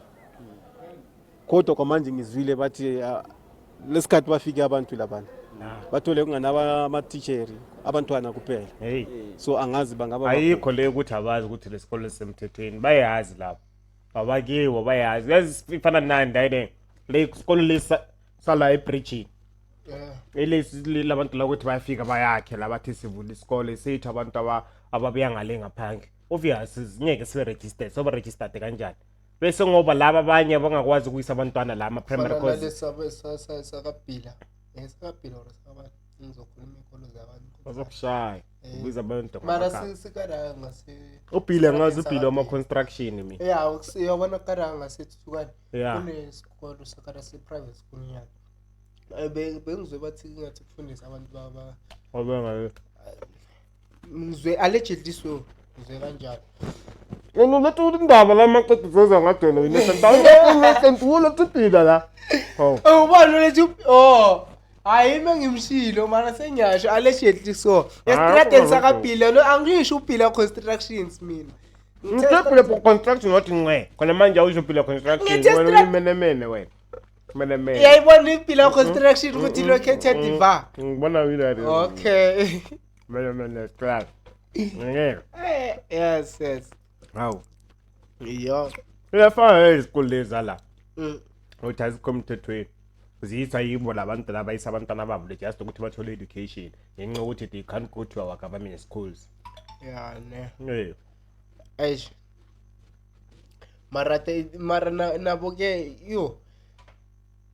Speaker 6: Kodwa kwamanje ngizwile bathi lesikhathi bafike abantu labana. Bathole kunganaba ama-teacher abantwana kuphela.
Speaker 1: Hey,
Speaker 6: So angazi bangaba
Speaker 1: ayikho le ukuthi abazi ukuthi lesikole semthethweni bayazi lapho. Abakiwo bayazi. Yazi ifana nani dayine le isikole lesa sala eBridge. Elesi labantu la ukuthi bayafika bayakhe labathi sivula isikole sithi abantu ababuya ngale ngaphandle. Obviously ngeke sibe registered, soba registered kanjani? Bese ngoba laba abanye bangakwazi ukuyisa abantwana la ama primary courses.
Speaker 2: Sakabhila. Sakabhila or sakabani ngizokhuluma inkolo zabantu.
Speaker 1: Bazokushaya. Ubiza abantu
Speaker 2: Mara sikara ngase.
Speaker 1: Ubhile ngazi ubhile ama construction mi.
Speaker 2: Yeah, uyabona kara ngase tsukani.
Speaker 1: Yeah.
Speaker 2: Kunesikolo sakara se private school nyana. Bengizwe bathi ngathi kufundisa abantu baba.
Speaker 1: Obenga.
Speaker 2: Ngizwe allegedly so. Ngizwe kanjalo.
Speaker 1: Yena lethu indaba la maqedwe zoza ngadona wena sendawo sentulo tsipila la.
Speaker 2: Oh, ubani lethu hayi mengimshilo mara senyasho allegedly so. Estrade sakabhila lo angisho ubhila constructions mina.
Speaker 1: Ngithe for construction wathi ngwe. Khona manje awushopila construction wena umenemene wena. Menemene.
Speaker 2: Yayibona ibhila construction ukuthi located diva.
Speaker 1: Ngibona wila.
Speaker 2: Okay.
Speaker 1: Menemene class. Ngeke.
Speaker 2: Yes.
Speaker 1: Hawu.
Speaker 2: Yo.
Speaker 1: Uyafana isikole leza la. Uthi asikomthethweni. Uzisa yibo labantu laba isabantwana babo le just ukuthi bathole education. Ngenxa ukuthi they can't go to our government schools.
Speaker 2: Yeah, ne.
Speaker 1: Eh.
Speaker 2: Eish. Mara nabo ke yo.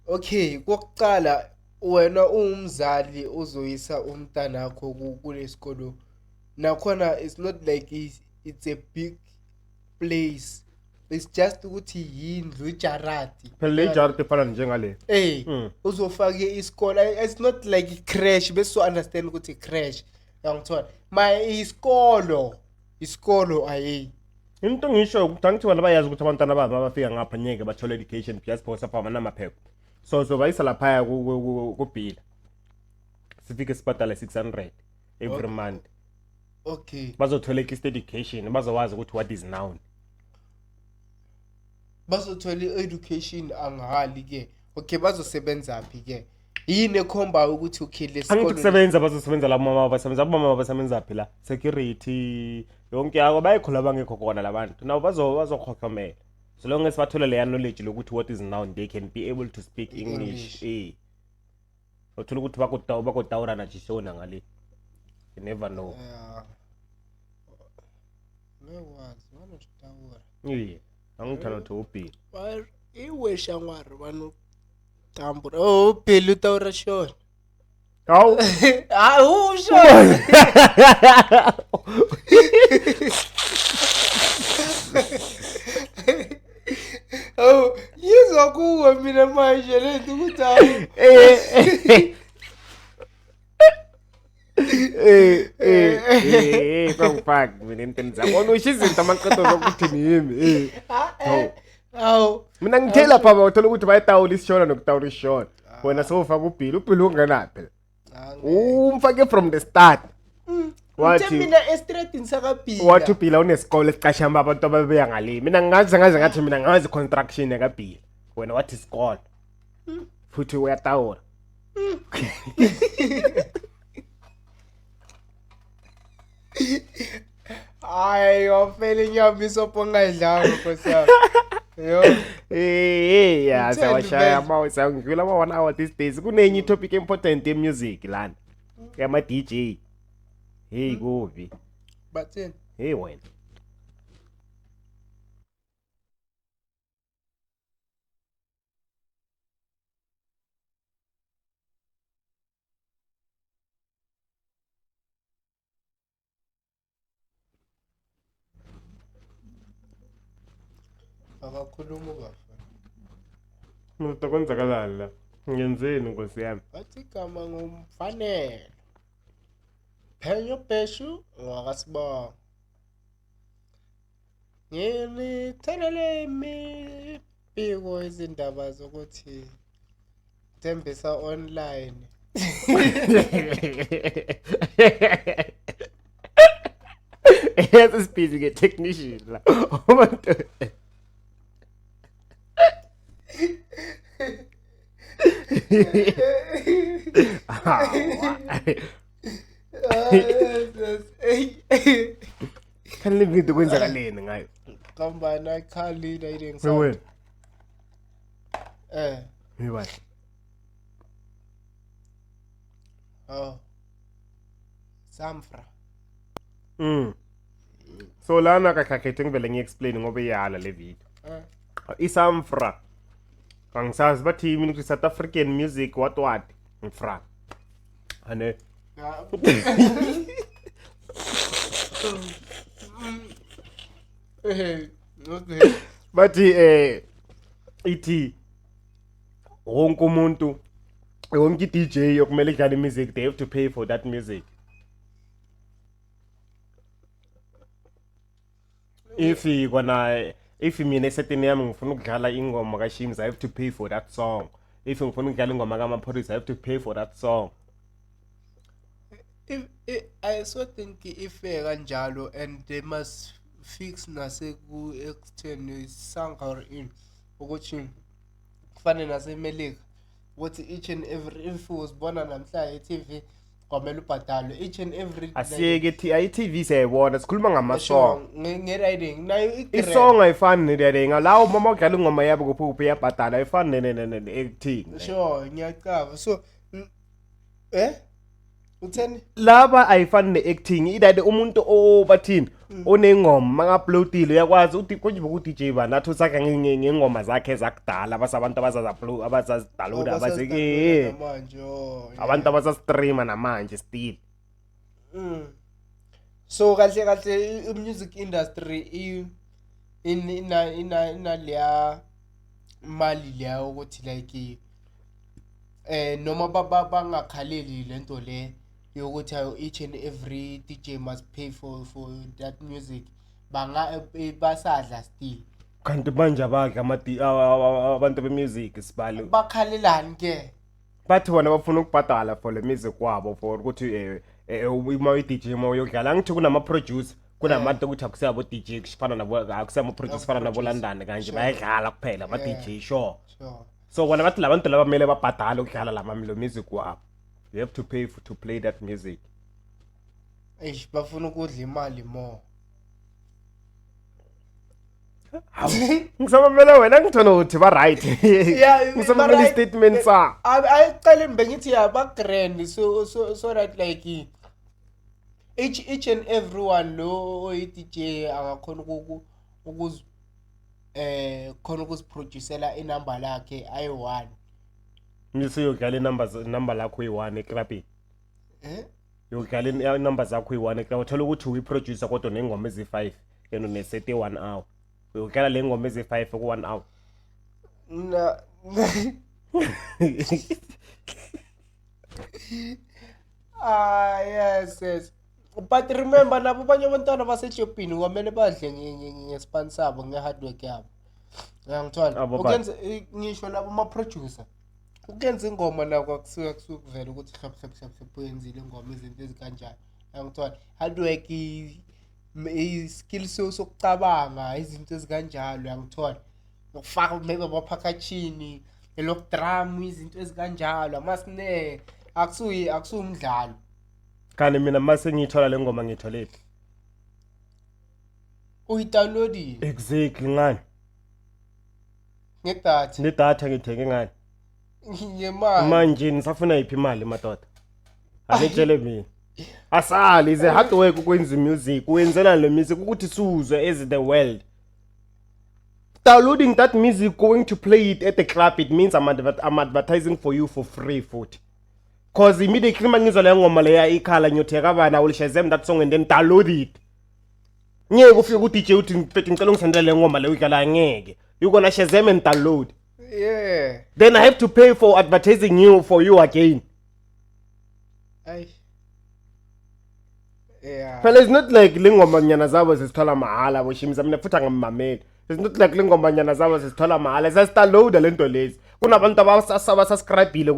Speaker 2: Okay, kokuqala wena umzali uzoyisa umntana wakho kule sikolo. Nakhona it's not like it's a big place. It's just ukuthi yindlu ijarati.
Speaker 1: Phela le jarati fana njengale.
Speaker 2: Uzofake isikole. It's not like a crash bese so understand ukuthi crash. Yangithola. Isikolo ayi.
Speaker 1: Into ngisho ukuthi angithi wena bayazi ukuthi abantwana babo abafika ngapha nyeke bathole education just because apha namaphepha. So bayisa lapha kubhila. Sifike sibhadala 600 every month.
Speaker 2: Okay.
Speaker 1: Bazothola education, bazowazi ukuthi what is noun.
Speaker 2: Bazothola education angahali ke. Okay, bazosebenza phi ke? Yini ekhomba ukuthi ukhile isikole?
Speaker 1: Angikusebenza bazosebenza la mama basebenza phi la? Security yonke yako bayikhola bangekho khona labantu. Now bazokhokhamela. So long as bathola le knowledge lokuthi what is noun, they can be able to speak English. Uthola ukuthi bakutawura na Chisona ngale. You never know. Yeah. Angithanda to uphi.
Speaker 2: Iwe shangwari banu tambura. Phela utawura shona.
Speaker 1: Hawu.
Speaker 2: Shona. Yizwa kuwe mina manje lento ukuthi
Speaker 1: Kwangifaka mina entweni zakho. Usho izinto amaqedo zokuthi yimi.
Speaker 2: Hawu.
Speaker 1: Mina ngithela pha uthola ukuthi bayatawula isishona nokutawula isishona. Wena sowufaka ubhili ungenaphi? Umfake from the start.
Speaker 2: Wathi mina estrade sakabhila.
Speaker 1: Wathi ubhila unesikole siqashamba abantu ababeya ngale. Mina ngathi mina ngazi construction yakabhila. Wena wathi isikole. Futhi uyatawula.
Speaker 2: Ay, you're failing your misopo ngadlanga Nkosi yami. Yo.
Speaker 1: Yeah, sawashaya mawusa ngivela ma 1 hour these days. Kunenye topic important music lana. Yama DJ. Hey kuvi.
Speaker 2: Bathini?
Speaker 1: Hey wena.
Speaker 2: Akakhuluma kahle.
Speaker 1: Muzokwenzakalani la? Ngenzeni Nkosi yami?
Speaker 2: Bathi igama ngumfanele. Phenyo Peshu wakasibonga. Ngini thelele imibiko izindaba zokuthi Thembisa online.
Speaker 1: Yes, is busy get technician la. Kan live into kwenzakaleni ngayo.
Speaker 2: Kambana Khalid ayiding
Speaker 1: Wena.
Speaker 2: Eh.
Speaker 1: Yibahle.
Speaker 2: Oh. Samfra.
Speaker 1: So lana kakakhethe ngivele ngiexplain ngoba iyala le video. Isamfra. Angisazi bathi mina South African music what ngifra. Ane
Speaker 2: Okay.
Speaker 1: bathi ithi wonke umuntu wonke DJ yokumele idlale music they have to pay for that music. If mina esetini yami ngifuna ukudlala ingoma kaShims I have to pay for that song. If ngifuna ukudlala ingoma kaMaphorisa I have to pay for that song.
Speaker 2: If I so think if kanjalo and they must fix nase ku extend somehow in ukuthi kufane nase Melika ukuthi each and every if was bona namhla eTV kwamele ubhadalwe each and every
Speaker 1: Asiyeke iTV siyayibona sikhuluma ngama-song.
Speaker 2: nge-riding nayo
Speaker 1: Isong ayifani ne-riding lawo mama udlala ingoma yabo kuphi iyabhadala ayifani ne-acting.
Speaker 2: Sure ngiyacava so utheni
Speaker 1: Laba ayifani ne-acting idade umuntu obathini onengoma maka-uploadile uyakwazi uthi konje boku-DJ banathi usakha ngengoma zakhe zakudala abasabantu abazazidownloada abazeke
Speaker 2: manje
Speaker 1: abantu abasastreama namanje still.
Speaker 2: So kahle i-music industry ina leya mali leya ukuthi like noma bangakhaleli lento le yokuthi each and every DJ must pay for that music basadla still
Speaker 1: Kanti manje abakhe abantu be-music sibalo
Speaker 2: bakhalelani ke
Speaker 1: bathi bona bafuna ukubhadala for le music wabo for ukuthi uma uyi-DJ uma uyodlala angithi kunama-producer kunabantu ukuthi akusiyabo DJ kufana nabo akusiyama-producer fana nabo London kanje bayadlala kuphela ama-DJ sure. So bona bathi labantu laba kumele babhadale ukudlala lo music wabo. You have to pay to play that music.
Speaker 2: bafuna ukudla imali more
Speaker 1: Ngisamamela wena ngithona ukuthi ba right. Ngisamamela statement sa.
Speaker 2: Ayicela bengithi ba grand so that like each and everyone lo DJ angakhona ukuz khona ukuziproducela inamba lakhe ayi1.
Speaker 1: Ngise yodlala number lakho yi1 ekrapini. Yodlala inumber zakho yi1 ekrapini uthola ukuthi uyiproducer kodwa nengoma ezi5 yena unesete 1 hour. Uyodlala le ngoma ezi5 ku 1 hour.
Speaker 2: Yes. But remember nabo abanye abantwana basejobhini kwamele badle ngespan sabo ngehardwork yabo. Ngiyangithola. Ukwenza ngisho labo ama-producer. Ukwenza ingoma nako akusuka kuvela ukuthi hlap uyenzile ingoma izinto ezikanjani. Ngiyangithola. Hardwork i-skill sokucabanga izinto ezikanjalo ngiyangithola. Ukufaka maybe abaphakathini, elok drum izinto ezikanjalo, amasnare akusumdlalo.
Speaker 1: Kanti mina mase ngithola le ngoma ngitholephi?
Speaker 2: Uyi-downloadile?
Speaker 1: Exactly ngani?
Speaker 2: Ngedatha.
Speaker 1: Nedatha ngithenge ngani?
Speaker 2: Ngemali.
Speaker 1: Manje nisafuna yiphi imali madoda? Anitshele mina. Asali is a hard work ukwenza music, wenzela le music ukuthi suzwe as the world. Downloading that music, going to play it at the club, it means I'm advertising for you for free food. Cause immediately mangizwa le ngoma leya ikhala nyotheka bana will shazam that song and then download it. Ngeke ufike ku DJ uthi mfethu ngicela ungisendele le ngoma leyo ikhala ngeke. You gonna shazam and download.
Speaker 2: Yeah.
Speaker 1: Then I have to pay for advertising for you again.
Speaker 2: Ay. Yeah.
Speaker 1: Phela it's not like lingoma nyana zabo sesithola mahala boshimisa mina futhi angimameli. It's not like lingoma nyana zabo sesithola mahala. Sasitaloada lento lezi. Kunabantu abasubscribeile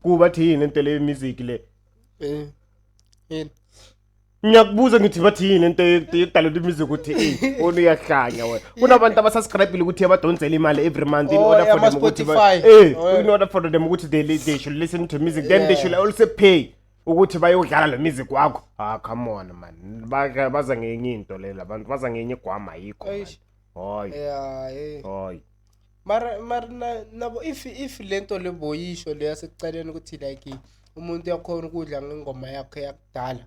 Speaker 1: kuba thini into le music le.
Speaker 2: Yini?
Speaker 1: Ngiyakubuza ngithi bathini into yokudownload music ukuthi wona uyahlanya wena. Kunabantu abasubscribeile ukuthi abadonsela imali every month in order for them ukuthi in order for them ukuthi they should listen to music then they should also pay ukuthi bayodlala le music wakho. Come on man. Baza ngenye into le labantu baza ngenye igwama ayikho. Hoy.
Speaker 2: Yeah.
Speaker 1: Hoy.
Speaker 2: Mara nabo if lento leboyisho le yasekucaleni ukuthi like umuntu yakhona ukudla ngengoma yakhe yakudala.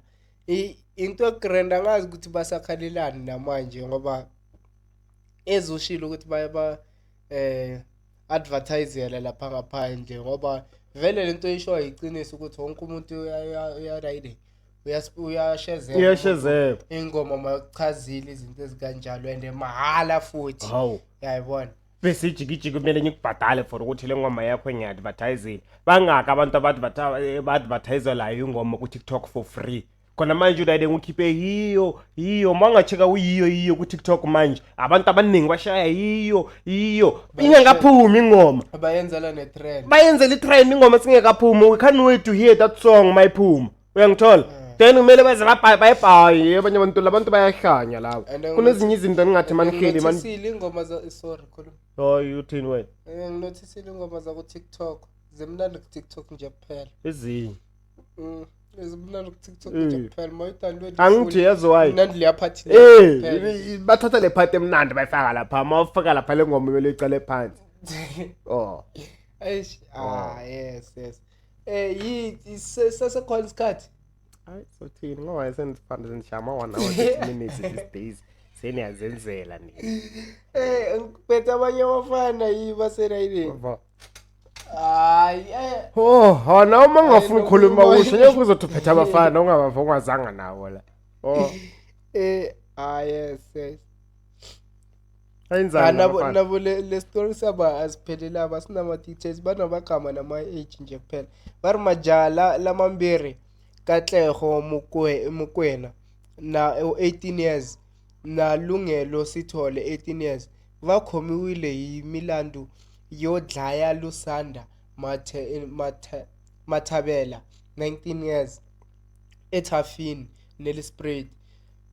Speaker 2: Into grand angazi ukuthi basakhalelani namanje ngoba ezoshilo ukuthi baya advertisela lapha ngaphandle ngoba vele lento isho iqiniso ukuthi wonke umuntu uyarayide uyashezela ingoma mayokuchazile izinto ezikanjalo and mahala futhi yayibona
Speaker 1: bese ijikijiki kumele ngikubhadale for ukuthi le ngoma yakho ngiadvertisele bangaka abantu abadvertise la ingoma ku TikTok for free khona manje udayide ngikhiphe hiyo mangacheka uyiyo ku TikTok manje abantu abaningi bashaya hiyo ingakaphumi ingoma
Speaker 2: abayenzela netrend
Speaker 1: bayenzela itrend ingoma singekaphumi we can't wait to hear that song mayiphuma uyangithola then kumele beze bayibhayi abanye abantu bayahlanya labo kunezinye izinto engathi maniheli man
Speaker 2: sile ingoma za sorry khona
Speaker 1: uthini wena
Speaker 2: nginothисile ingoma za ku TikTok zemnandi ku TikTok nje kuphela
Speaker 1: ezinye
Speaker 2: ezimnandi ku TikTok nje kuphela mayithandwe
Speaker 1: angithi yazo why
Speaker 2: mnandi leya party
Speaker 1: bathatha le party emnandi bayifaka lapha mawufaka lapha le ngoma imele icale phansi
Speaker 2: yes sase khona isikhathi
Speaker 1: hayi so thini ngoba senifanda senishama 1 hour 30 minutes these days seniyazenzela ni
Speaker 2: ngiphethe abanye abafana yibaserayini
Speaker 1: hona uma ngafuna ukukhuluma usho ngeke uzotuphetha abafana ungabava ungazanga nawo la
Speaker 2: yes
Speaker 1: ayenzani
Speaker 2: nabo le story saba asiphelele abasinama details banabagama nama age nje kuphela bari majala lamambere Katlego Mokoena na 18 years na Lungelo Sithole 18 years va khomiwile hi milandu yo dlaya Lusanda Mathabela 19 years eThafini Nelspruit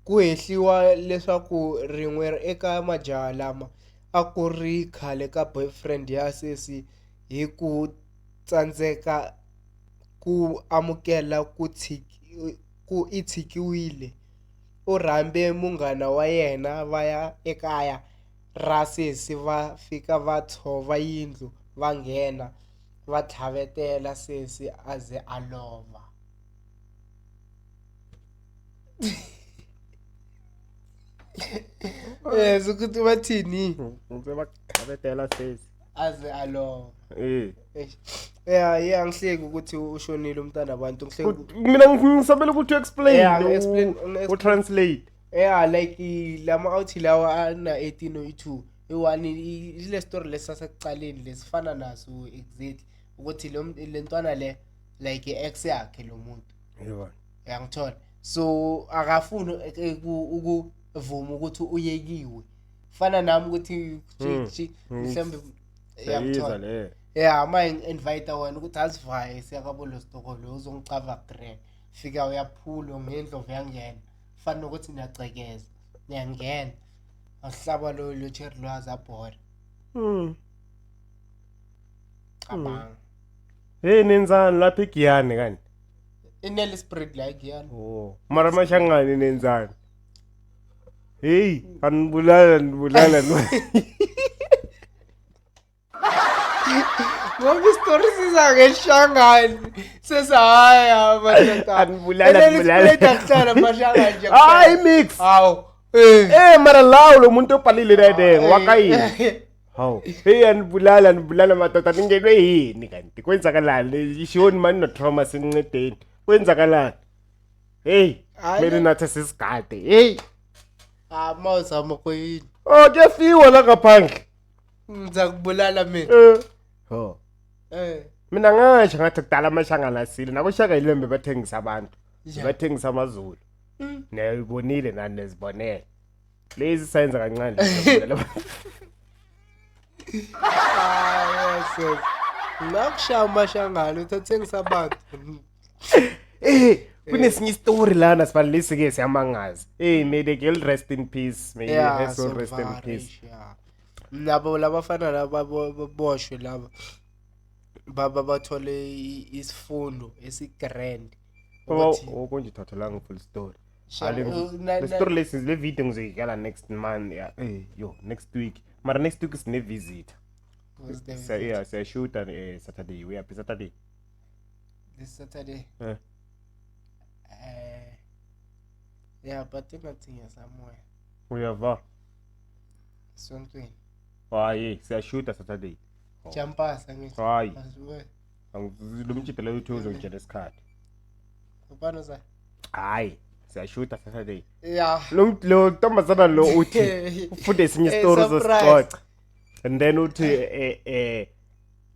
Speaker 2: ku hehliwa leswaku rin'we eka majaha lama a ku ri khale ka boyfriend ya sesi hi ku tsandzeka ku amukela ku itshikiwile u rhambe munghana wa yena va ya ekaya ra sesi va fika va tshova yindlu va nghena va tlhavetela sesi aze a lova ukuthi bathini
Speaker 1: ngizeba tlhavetela sesi
Speaker 2: aze a lova yeah angihleki ukuthi ushonile umntana abantu ngihleki
Speaker 1: mina ngisabela ukuthi explain u translate
Speaker 2: like lama outhi lawa ana 1802 iwani ile story lesasekucaleni lesifana naso exactly ukuthi le ntwana le like ex yakhe lo muntu
Speaker 1: yebo
Speaker 2: ngithola so akafuni ukuvuma ukuthi uyekiwe fana nami ukuthi mhlambe
Speaker 1: yangithola
Speaker 2: ama invite wena ukuthi asivaye siyakabolo stokolo uzongicava grand fika uyaphula ngendlovu yangena fana nokuthi niyacekeza niyangena ahlaba lo cherry lwazi abhora abang
Speaker 1: nenzani lapha egiyani kanti
Speaker 2: ineli spread like yana
Speaker 1: mara mashangani nenzani anibulala
Speaker 2: ngoba story sizangeshangani sesahaya mashaka
Speaker 1: anibulala
Speaker 2: akuhlala mashangani nje
Speaker 1: hayi mix
Speaker 2: hawo
Speaker 1: mara lawo lo muntu opalile dede wakayini hawo anibulala madoda ningenwe yini kanti kwenzakalani ishoni mani no trauma sincedeni kwenzakalani mele nathi sisigade
Speaker 2: mawuzama kuyini
Speaker 1: kuyafiwa la ngaphandle
Speaker 2: ngizakubulala mina
Speaker 1: mina ngasho ngathi kudala amashangana asile nakushaka ilembe bathengisa abantu bathengisa amazulu Niyayibonile nani nezibonele. Lezi senza kancane lezi.
Speaker 2: Yes. Ngakushaya amashangalo uthathe ngisabantu.
Speaker 1: Kunesinye story lana sibalisi ke siyamangazi. May the girl rest in peace. May her soul rest in peace.
Speaker 2: Nabo labafana laba boshwe laba. Baba bathole isifundo esigrand.
Speaker 1: Okonje thathelanga full story. Le story lesi le video ngizoyikala next month next week. Mara next week is ne visit. So shoot on Saturday. We happy Saturday.
Speaker 2: This Saturday. Yeah, but nothing somewhere.
Speaker 1: We have
Speaker 2: Something.
Speaker 1: Why? Say shoot on Saturday.
Speaker 2: Champas, I mean.
Speaker 1: Why? Lumchitela uthozo nje lesikhathi.
Speaker 2: Ubani za?
Speaker 1: Hayi, siyashuta Saturday.
Speaker 2: Yeah.
Speaker 1: Lo ntombazana lo uthi ufunde esinye stories zesicoca. And then uthi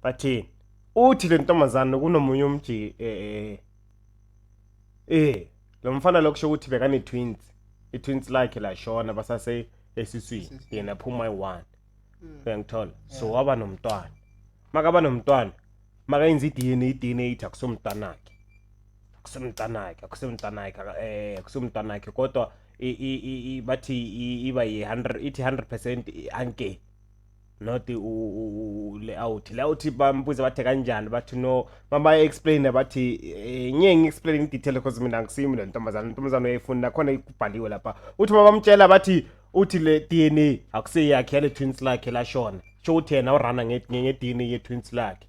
Speaker 1: bathini? Uthi le ntombazana kunomunye umji lo mfana lokusho ukuthi bekane twins. I-twins like la shona basase esiswini. Yena phuma i1. Uyangithola. So waba nomntwana. Makaba nomntwana. Makayenza i-DNA ithi akusomntanakhe. Akusomntanakhe kodwa bathi iba yi100 ithi 100% anke. Not layout bambuza bathe kanjani bathi no mama explain bathi ngeke explain in detail because mina ngisimi le ntombazana uyayifunda khona ikubhaliwe lapha uthi babamtshela bathi uthi le DNA akuseyakhe yale twins lakhe la shona sho uthi yena urana nge DNA ye twins lakhe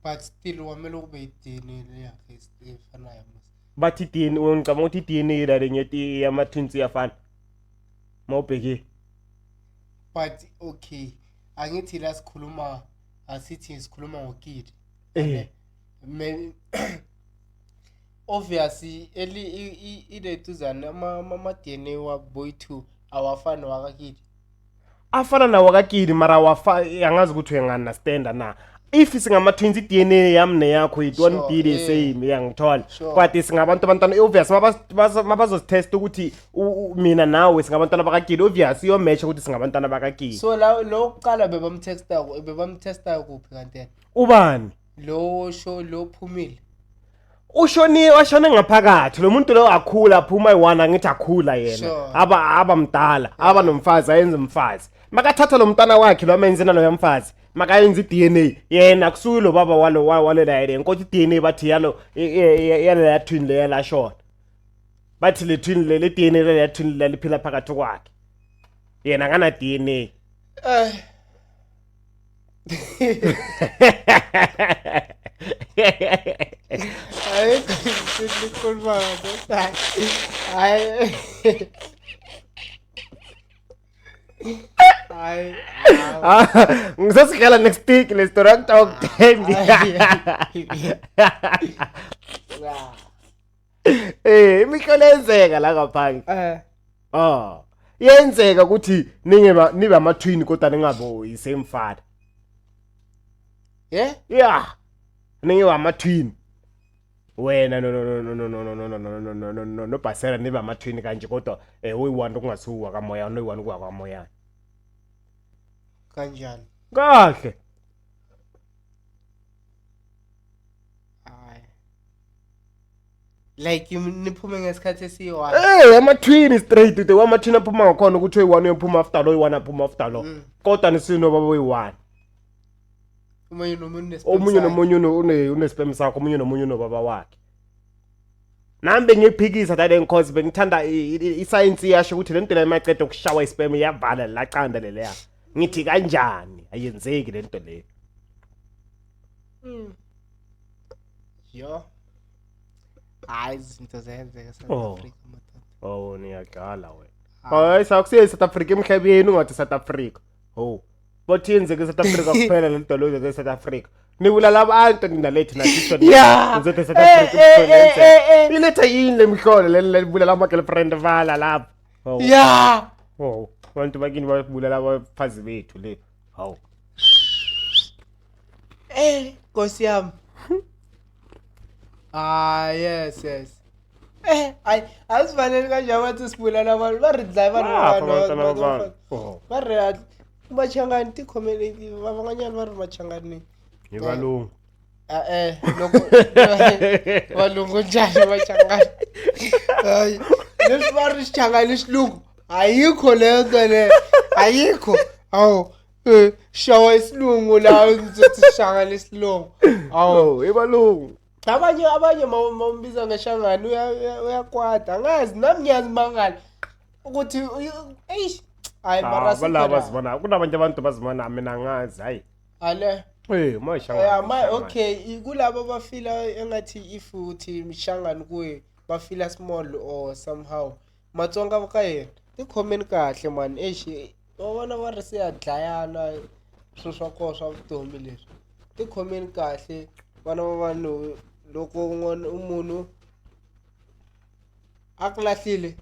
Speaker 2: but still wamele ube i-DNA yakhe efanayo
Speaker 1: bathi DNA ngicabanga ukuthi i-DNA la ngeti yama twins iyafana mawubheke.
Speaker 2: But okay, angithi la sikhuluma asithi sikhuluma ngokidi. Obviously ile tuzana ama DNA wa boy 2 awafana wakakidi.
Speaker 1: Afana na wakakidi mara angazi ukuthi uyangiunderstand na. If singama twins i-DNA yami neyakho it won't be the same yangithola. But singabantu abantwana obvious mabazositest ukuthi mina nawe singabantwana bakakidi obvious iyo match ukuthi singabantwana bakakidi.
Speaker 2: So lo kuqala bebamtesta kuphi kanti?
Speaker 1: Ubani?
Speaker 2: Lo Phumile.
Speaker 1: Washone ngaphakathi lo muntu lo akhula aphuma i1 angithi akhula yena aba mdala aba nomfazi ayenza umfazi makathatha lo mntana wakhe lo amenzena lo yamfazi makayenza i-DNA yena kusuke lo baba wale la yena inkothi i-DNA bathi yalo yale twin le la short bathi le twin le DNA le twin le liphila phakathi kwakhe yena ngana DNA. Ngizosikhala next week le story talk 10. Imikhono yenzeka la ngaphandle. Yenzeka ukuthi nibe ama twin kodwa ningabo yi same father. Yeah. Ningiwa ama twin. Wena no Basela nibe ama twin kanje kodwa uyi1 okungasuka kamoya no1 kuwa kamoya.
Speaker 2: Kanjani?
Speaker 1: Kahle.
Speaker 2: Like niphume ngesikhathi esiyi1.
Speaker 1: Ama twin straight the ama twin aphuma ngakhona ukuthi uyi1 uyophuma after lo uyi1 aphuma after lo. Kodwa nisino baba uyi1. Omunye nomunye une spam sakho omunye nomunye no baba wakhe. Nambe ngiphikisa that because bengithanda iscience yasho ukuthi lento le macede ukushawa ispam yavala laqanda leleya. Ngithi kanjani ayenzeki lento le.
Speaker 2: Yo. Hayi izinto zenzeka South Africa
Speaker 1: mama. Niyaqala wena. Hayi sakusiye South Africa emhlabeni ungathi South Africa. But yenzeke South Africa kuphela lento lo ze South Africa. Nibulala abantu ninalethi na sister. Ngizothi South Africa. Iletha yini lemhlolo le bulala ama girlfriend vala lapha. Abantu bakini babulala abafazi bethu le.
Speaker 2: Nkosi yami. Yes. hayi asifanele kanjani wathi sibulala abantu va ri dlaya vanhu va ri machangani tikhomeli van'wanyana va ri machangani
Speaker 1: hi valungu
Speaker 2: loko valungu njhani machangani hayi leswi va ri xichangani xilungu ayikho leyo nto leyo ayikho hawu shawa isilungu lawa ndzi xanga lesilungu
Speaker 1: hawu hi valungu
Speaker 2: abanye mambiza ngeshangani uyakwata angazi nami ngiyazi mangala ukuthi eish hayi mara
Speaker 1: balaba sibona kunabanye abantu bazibona mina ngazi hayi
Speaker 2: ale
Speaker 1: mashangani
Speaker 2: okay kulabo bafila engathi ifuthi mshangani kuwe bafila small or somehow matsonga ka yena ti-comment kahle man eish vona va ri siya dlayana swilo swa koho swa vutomi leswi ti-comment kahle vana va vanhu loko munhu a ku lahlile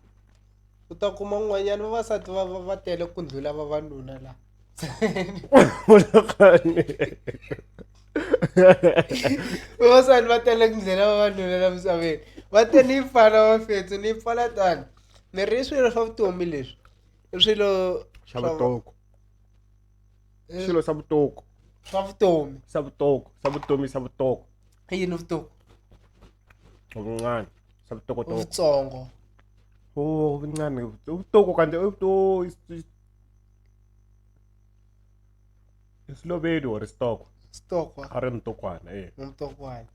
Speaker 2: u ta kuma un'wanyana vavasati va tele ku ndlhula vavanuna laha vavasati va tele ku ndlela vavanuna la misaveni va te ni pfala vafethu ni pfala tani ni ri swilo swa vutomi leswi i swilo
Speaker 1: xa vutoko swilo swa vutoko
Speaker 2: swa vutomi
Speaker 1: swa vutomi swa vutoko
Speaker 2: yini vutomi
Speaker 1: vuncane swa vutokotoko
Speaker 2: vutsongo
Speaker 1: vuncane vutoko kanti isiloveli or istoko
Speaker 2: stokwa
Speaker 1: a ri mtokwana
Speaker 2: mtokwana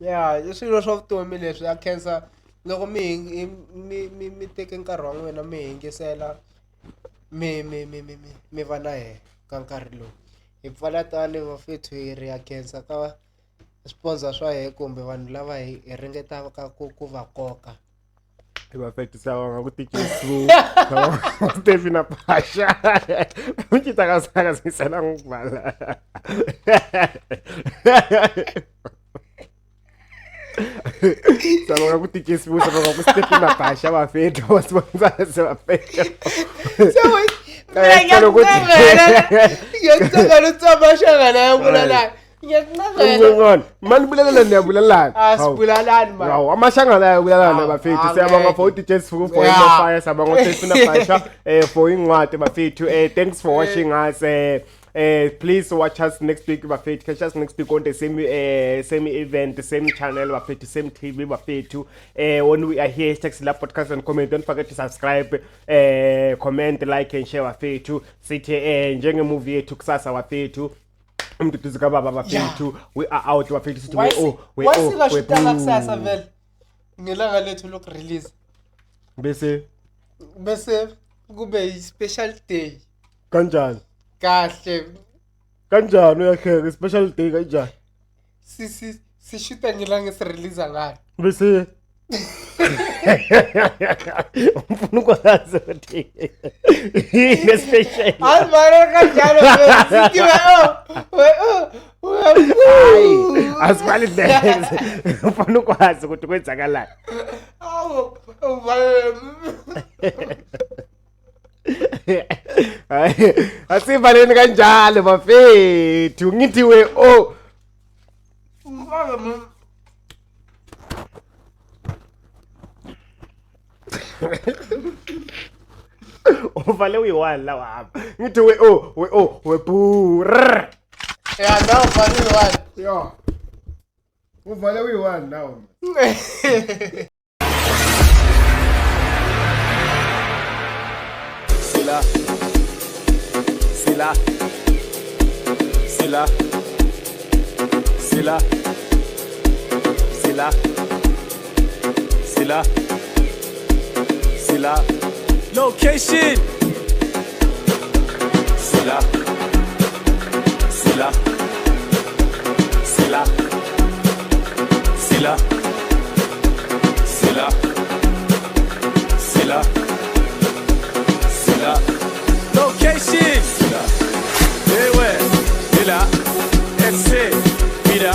Speaker 2: ya i swilo swa vutomi leswi a khensa loko mi teke nkarhi wa n'wina mi hingesela mi va na he ka nkarhi lowu hi pfala tani vafethu hi ri ya khensa ka sponsor swa he kumbe vanhu lava hi ringetaka ku va koka
Speaker 1: vafethu sava nga ku tikisiwu Stephen na Pasha uncita kasaka sisela ngikuvala sava nga ku tikisiwu sava nga ku Stephen na Pasha vafethu vasibonisa se vafethu
Speaker 2: ngiyacanga lutsama shangana yabulalana
Speaker 1: mani bulalana niyabulalana
Speaker 2: asibulalani man
Speaker 1: hawu amashangana ayabulalana bafethu siyabonga for uDJs for fire siyabonga uStephen na Pasha for incwadi bafethu thanks for watching us please watch us next week bafethu catch us next week on the same event same channel bafethu same TV bafethu when we are here #la podcast and comment don't forget to subscribe comment like and share bafethu sithi njenge movie yethu kusasa bafethu umduduzi kababa bafethu we are out bafethu sithi we
Speaker 2: wasingashutanga kusasa vele ngelanga lethu loku release bese kube i special day
Speaker 1: kanjani
Speaker 2: kahle
Speaker 1: kanjani uyakheka special day kanjani
Speaker 2: sishuta ngelanga esirelease ngalo
Speaker 1: bese umfuna ukwazi ukuthi yini special
Speaker 2: asibara kanjalo sithi
Speaker 1: asibali dance umfuna ukwazi ukuthi kwenzakalani asivaleni kanjalo bafethu ngithi we uvale uyi-1 la wahamba ngithi we burr
Speaker 2: ya now uvale uyi-1
Speaker 1: yo uvale uyi-1 now
Speaker 3: Sila Sila Sila Sila Sila Sila Sila Location Sila Sila Sila Sila Sila Sila Sila Location Sila Ewe Sila Ese Mira